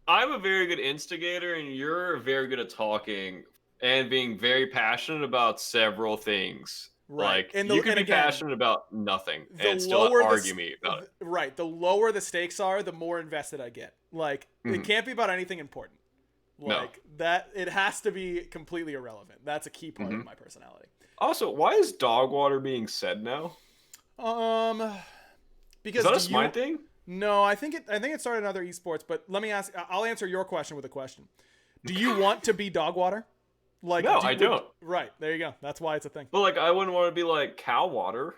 I'm a very good instigator, and you're very good at talking and being very passionate about several things. Right. Like, you can be passionate about nothing and still argue me about it. Right. The lower the stakes are, the more invested I get. Like, it can't be about anything important. Like, that, it has to be completely irrelevant. That's a key part of my personality. Also, why is dog water being said now? Because is that a Smite thing? No, I think it started in other esports, but let me ask, I'll answer your question with a question. Do you want to be dog water? Like, no, I don't. Right, there you go. That's why it's a thing. But like, I wouldn't want to be like cow water.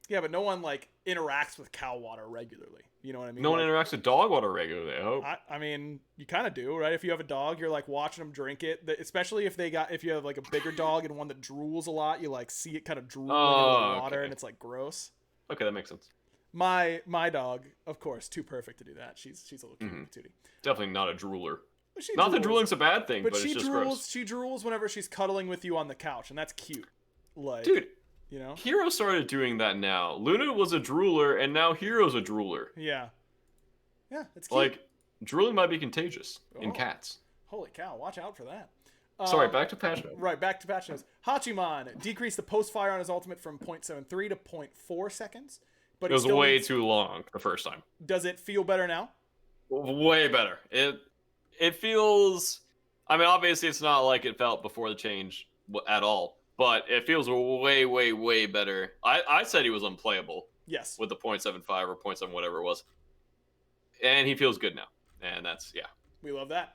Yeah, but no one like interacts with cow water regularly. You know what I mean? No one interacts with dog water regularly, I hope. I mean, you kind of do, right? If you have a dog, you're like watching them drink it. Especially if you have like a bigger dog and one that drools a lot, you like see it kind of drooling into the water, and it's like gross. Okay, that makes sense. My dog, of course, too perfect to do that. She's a little cute patootie. Definitely not a drooler. Not that drooling's a bad thing, but it's just gross. She drools whenever she's cuddling with you on the couch, and that's cute. Like, dude, you know, Hero started doing that now. Luna was a drooler, and now Hero's a drooler. Yeah, it's cute. Like, drooling might be contagious in cats. Holy cow! Watch out for that. Sorry, back to patch notes. Right, back to patch notes. Hachiman decreased the post fire on his ultimate from 0.73 to 0.4 seconds. But it was way too long the first time. Does it feel better now? Way better. It feels... I mean, obviously it's not like it felt before the change at all, but it feels way, way, way better. I said he was unplayable. Yes. With the 0.75 or 0.7, whatever it was. And he feels good now. And that's, yeah. We love that.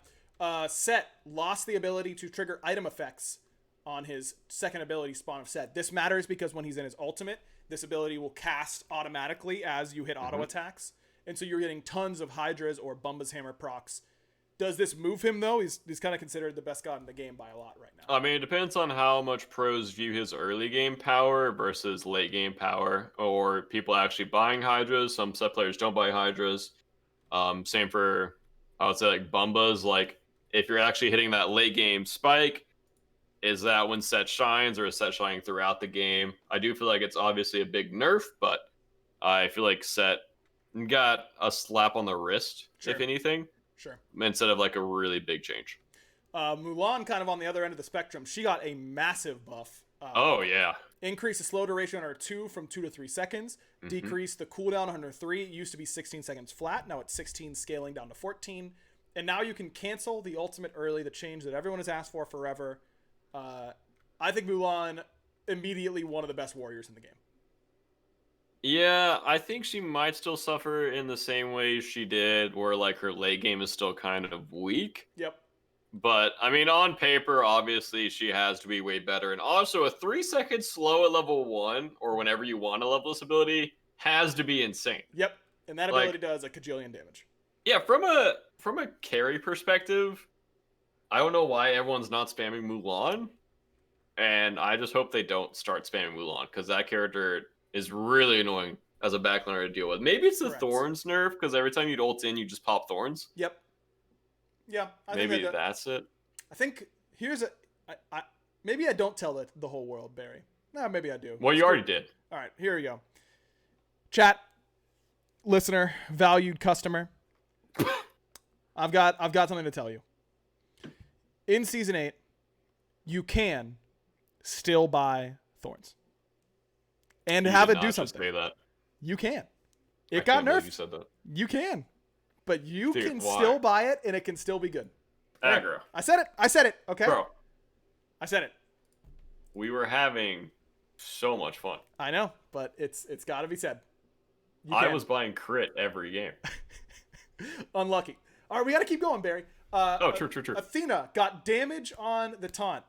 Set lost the ability to trigger item effects on his second ability spawn of Set. This matters because when he's in his ultimate, this ability will cast automatically as you hit auto attacks. And so you're getting tons of Hi-Rez or Bumba's Hammer procs. Does this move him, though? He's kind of considered the best god in the game by a lot right now. I mean, it depends on how much pros view his early game power versus late game power, or people actually buying Hi-Rez. Some set players don't buy Hi-Rez. Same for, I would say, like Bumba's. Like, if you're actually hitting that late game spike, is that when Set shines, or is Set shining throughout the game? I do feel like it's obviously a big nerf, but I feel like Set got a slap on the wrist, if anything. Sure. Instead of like a really big change. Mulan, kind of on the other end of the spectrum, she got a massive buff. Oh, yeah. Increase the slow duration on her 2 from 2 to 3 seconds. Decrease the cooldown on her 3. It used to be 16 seconds flat. Now it's 16, scaling down to 14. And now you can cancel the ultimate early, the change that everyone has asked for forever. I think Mulan, immediately one of the best warriors in the game. Yeah, I think she might still suffer in the same way she did, where like her late game is still kind of weak. Yep. But I mean, on paper, obviously she has to be way better. And also, a 3-second slow at level 1, or whenever you want to level this ability, has to be insane. Yep, and that ability does a cajillion damage. Yeah, from a carry perspective, I don't know why everyone's not spamming Mulan, and I just hope they don't start spamming Mulan, because that character is really annoying as a backliner to deal with. Maybe it's the Thorns nerf, because every time you'd ult in, you just pop Thorns. Yep. Yeah. Maybe that's it. I think here's maybe I don't tell the whole world, Barry. No, maybe I do. Well, you already did. All right, here we go. Chat, listener, valued customer. I've got something to tell you. In Season 8, you can still buy Thorns. And have it do something. Say that. You can. It got nerfed. You said that. You can. But you can still buy it, and it can still be good. Aggro. I said it. Okay. Bro. I said it. We were having so much fun. I know, but it's got to be said. I was buying crit every game. Unlucky. All right, we got to keep going, Barry. True. Athena got damage on the taunt.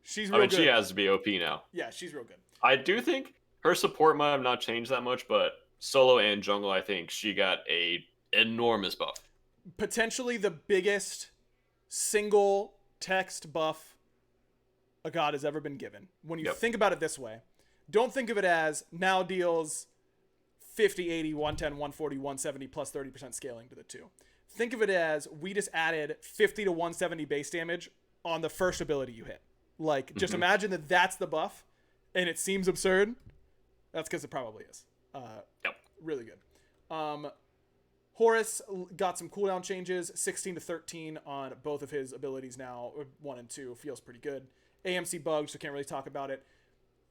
She's real good. She has to be OP now. Yeah, she's real good. I do think her support might have not changed that much, but solo and jungle, I think she got a enormous buff. Potentially the biggest single text buff a god has ever been given. When you think about it this way, don't think of it as now deals 50, 80, 110, 140, 170 plus 30% scaling to the 2. Think of it as we just added 50 to 170 base damage on the first ability you hit. Like, just imagine that that's the buff, and it seems absurd. That's because it probably is. Really good. Horus got some cooldown changes, 16 to 13 on both of his abilities now, 1 and 2. Feels pretty good. AMC bugs, so can't really talk about it.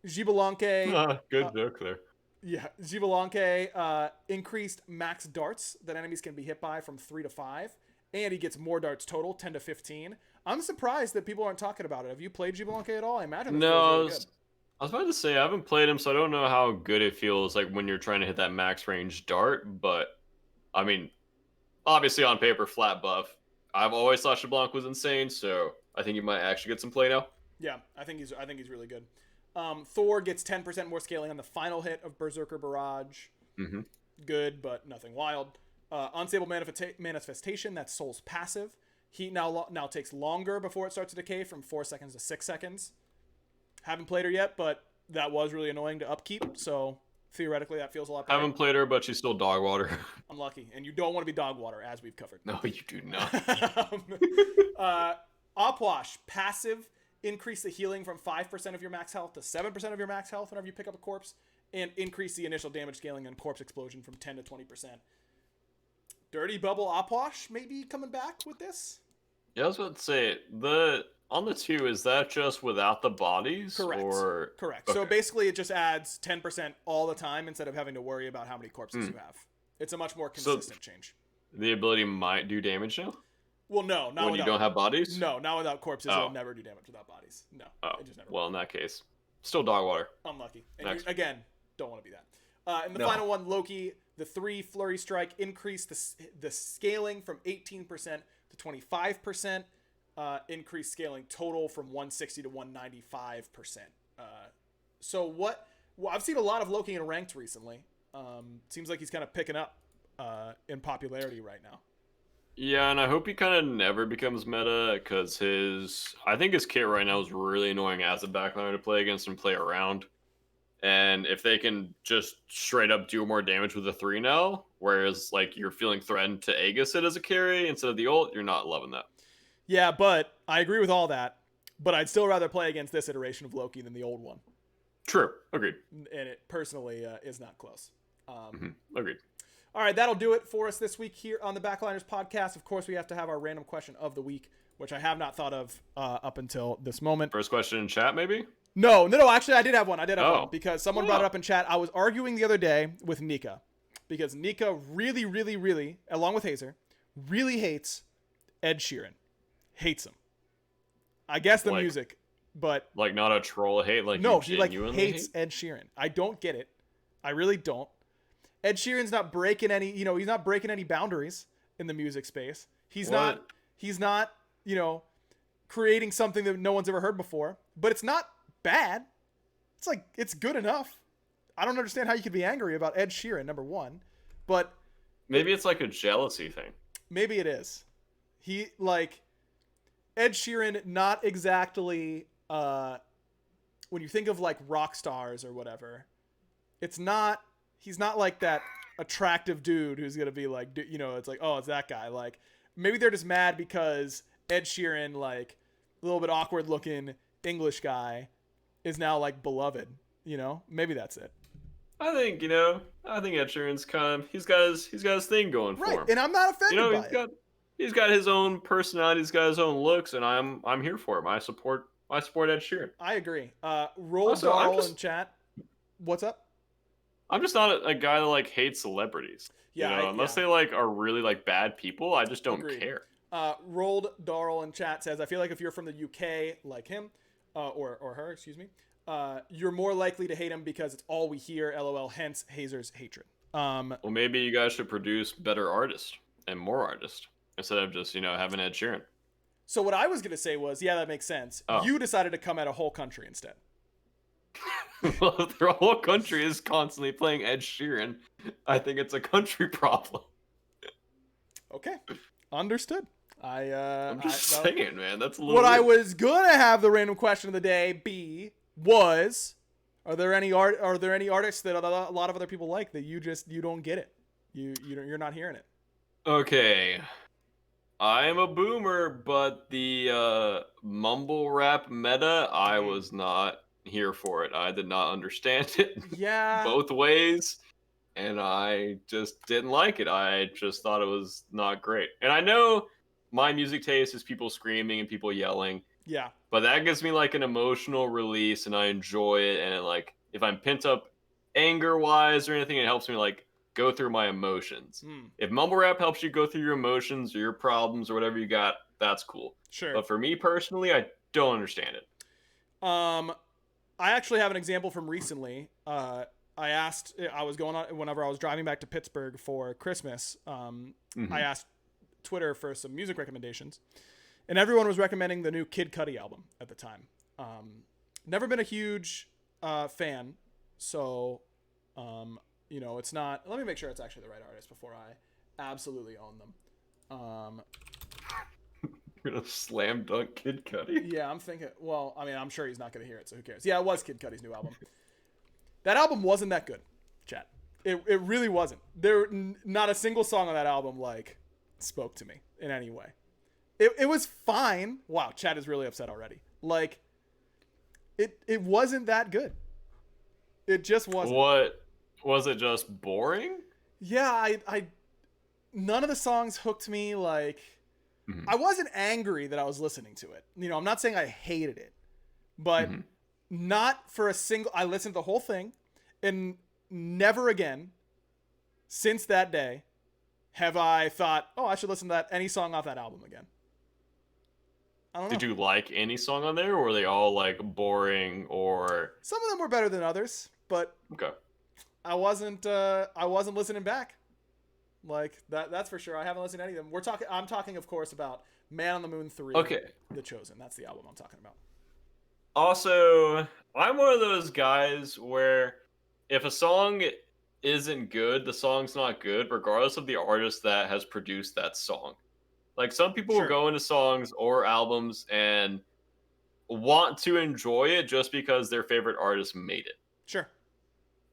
Gibalanke. Good joke there. Yeah, Gibalanke increased max darts that enemies can be hit by from 3 to 5, and he gets more darts total, 10 to 15. I'm surprised that people aren't talking about it. Have you played Gibalanke at all? I imagine it feels really good. I was about to say, I haven't played him, so I don't know how good it feels like when you're trying to hit that max range dart, but I mean, obviously on paper, flat buff. I've always thought Gibalanke was insane, so I think he might actually get some play now. Yeah, I think he's really good. Thor gets 10% more scaling on the final hit of BaRRaCCuDDa Barrage. Good, but nothing wild. Unstable Manifestation, that's Soul's passive. Heat now takes longer before it starts to decay, from 4 seconds to 6 seconds. Haven't played her yet, but that was really annoying to upkeep, so theoretically that feels a lot better. Haven't played her, but she's still dog water. Unlucky. And you don't want to be dog water, as we've covered. No, you do not. Opwash, passive. Increase the healing from 5% of your max health to 7% of your max health whenever you pick up a corpse, and increase the initial damage scaling on corpse explosion from 10 to 20%. Dirty Bubble Opwash maybe coming back with this? Yeah, I was about to say, on the 2, is that just without the bodies? Correct. Okay. So basically it just adds 10% all the time instead of having to worry about how many corpses you have. It's a much more consistent change. The ability might do damage now? Well, no, not when you don't have bodies. No, not without corpses. It'll never do damage without bodies. No, it just never. Well, in that case, still dog water. Unlucky. And you, again, don't want to be that. And the final one, Loki, the 3 Flurry Strike increased the scaling from 18% to 25%. Increased scaling total from 160 to 195%. So what? Well, I've seen a lot of Loki in ranked recently. Seems like he's kind of picking up in popularity right now. Yeah, and I hope he kind of never becomes meta, because I think his kit right now is really annoying as a backliner to play against and play around. And if they can just straight up do more damage with the 3 now, whereas like you're feeling threatened to Aegis it as a carry instead of the ult, you're not loving that. Yeah, but I agree with all that. But I'd still rather play against this iteration of Loki than the old one. True. Agreed. And it personally is not close. Agreed. All right, that'll do it for us this week here on the Backliners podcast. Of course, we have to have our random question of the week, which I have not thought of up until this moment. First question in chat, maybe? No. Actually, I did have one. One because someone brought it up in chat. I was arguing the other day with Nika because Nika really, really, really, along with Hazer, really hates Ed Sheeran. Hates him. I guess the music, but like not a troll hate. Like no, he like hates Ed Sheeran. I don't get it. I really don't. Ed Sheeran's not breaking any, he's not breaking any boundaries in the music space. He's not, creating something that no one's ever heard before, but it's not bad. It's like, it's good enough. I don't understand how you could be angry about Ed Sheeran, number one, but maybe it's like a jealousy thing. Maybe it is. Ed Sheeran, not exactly, when you think of like rock stars or whatever, he's not like that attractive dude who's going to be like, it's like, oh, it's that guy. Like, maybe they're just mad because Ed Sheeran, like, a little bit awkward looking English guy, is now like beloved, Maybe that's it. I think Ed Sheeran's he's got his thing going for him. And I'm not offended by it. He's got his own personality, he's got his own looks, and I'm here for him. I support Ed Sheeran. I agree. Roll Darl in chat. What's up? I'm just not a guy that like hates celebrities. Yeah, unless they like are really like bad people, I just don't care. Rolled Darl in chat says, I feel like if you're from the UK like him, or her, excuse me, you're more likely to hate him because it's all we hear. LOL. Hence Hazer's hatred. Well, maybe you guys should produce better artists and more artists instead of just having Ed Sheeran. So what I was gonna say was, yeah, that makes sense. You decided to come at a whole country instead. Well, if their whole country is constantly playing Ed Sheeran, I think it's a country problem. Okay, understood. I'm just saying, man, that's a little. What weird. I was gonna have the random question of the day be was, are there any artists that a lot of other people like that you don't get it? You're not hearing it. Okay, I'm a boomer, but the mumble rap meta, I was not here for it. I did not understand it. Yeah. Both ways, and I just didn't like it. I just thought it was not great. And I know my music taste is people screaming and people yelling. Yeah. But that gives me like an emotional release, and I enjoy it. And like if I'm pent up anger wise or anything, it helps me like go through my emotions. If mumble rap helps you go through your emotions or your problems or whatever you got, that's cool. Sure. But for me personally, I don't understand it. I actually have an example from recently. I was going on whenever I was driving back to Pittsburgh for Christmas. I asked Twitter for some music recommendations, and everyone was recommending the new Kid Cudi album at the time. Never been a huge fan, so it's not. Let me make sure it's actually the right artist before I absolutely own them. You're gonna slam dunk Kid Cudi? Yeah, I'm thinking. Well, I mean, I'm sure he's not gonna hear it, so who cares? Yeah, it was Kid Cudi's new album. That album wasn't that good, chat. It really wasn't. Not a single song on that album like spoke to me in any way. It was fine. Wow, chat is really upset already. Like, it wasn't that good. It just wasn't. What was it? Just boring? Yeah, I none of the songs hooked me. Like, I wasn't angry that I was listening to it. I'm not saying I hated it, but not for a single. I listened to the whole thing, and never again since that day have I thought, oh, I should listen to any song off that album again. I don't know. Did you like any song on there, or were they all like boring? Or some of them were better than others, but okay. I wasn't listening back. Like that's for sure. I haven't listened to any of them. I'm talking, of course, about Man on the Moon 3. Okay. The Chosen. That's the album I'm talking about. Also, I'm one of those guys where if a song isn't good, the song's not good, regardless of the artist that has produced that song. Like, some people will go into songs or albums and want to enjoy it just because their favorite artist made it. Sure.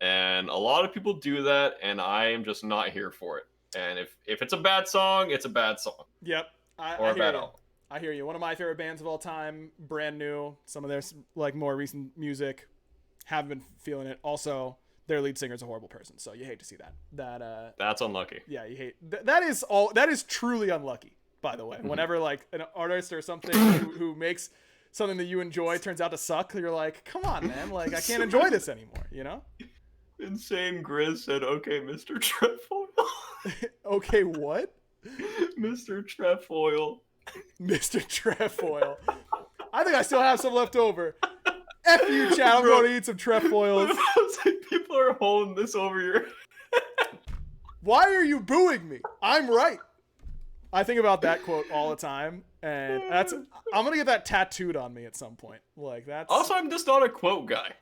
And a lot of people do that, and I am just not here for it. And if it's a bad song, it's a bad song. Yep. Or a bad album. I hear you. One of my favorite bands of all time, brand new. Some of their like more recent music, Haven't been feeling it. Also, their lead singer is a horrible person, so you hate to see that. That's unlucky. Yeah, you hate that is truly unlucky, by the way. Whenever like an artist or something who makes something that you enjoy turns out to suck, you're like, come on, man, like I can't enjoy this anymore, you know? Insane Grizz said, okay, Mr. Trefoil. Okay, what? Mr. Trefoil. Mr. Trefoil. I think I still have some left over. F you, chat. I'm going to eat some trefoils. Like, people are holding this over your Why are you booing me? I'm right. I think about that quote all the time, and I'm gonna get that tattooed on me at some point. Like that's. Also, I'm just not a quote guy.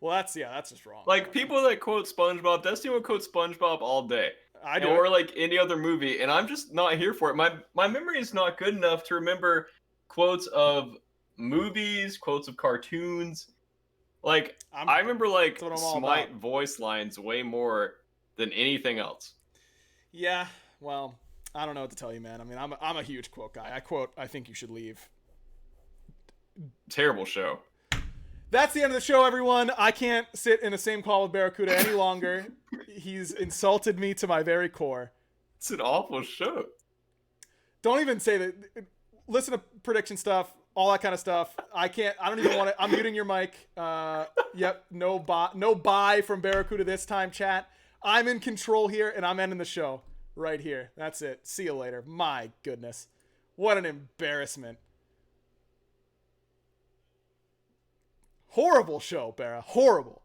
Well, that's just wrong. Like people that quote SpongeBob, Destiny will quote SpongeBob all day. I do. Or like any other movie, and I'm just not here for it. My memory is not good enough to remember quotes of movies, quotes of cartoons. Like I remember like Smite voice lines way more than anything else. Yeah, well, I don't know what to tell you, man. I mean, I'm a huge quote guy. I think you should leave. Terrible show. That's the end of the show, everyone. I can't sit in the same call with BaRRaCCuDDa any longer. He's insulted me to my very core. It's an awful show. Don't even say that. Listen to prediction stuff, all that kind of stuff. I don't even want to. I'm muting your mic. Yep. No bye from BaRRaCCuDDa this time, chat. I'm in control here, and I'm ending the show right here. That's it. See you later. My goodness. What an embarrassment. Horrible show, Barra. Horrible.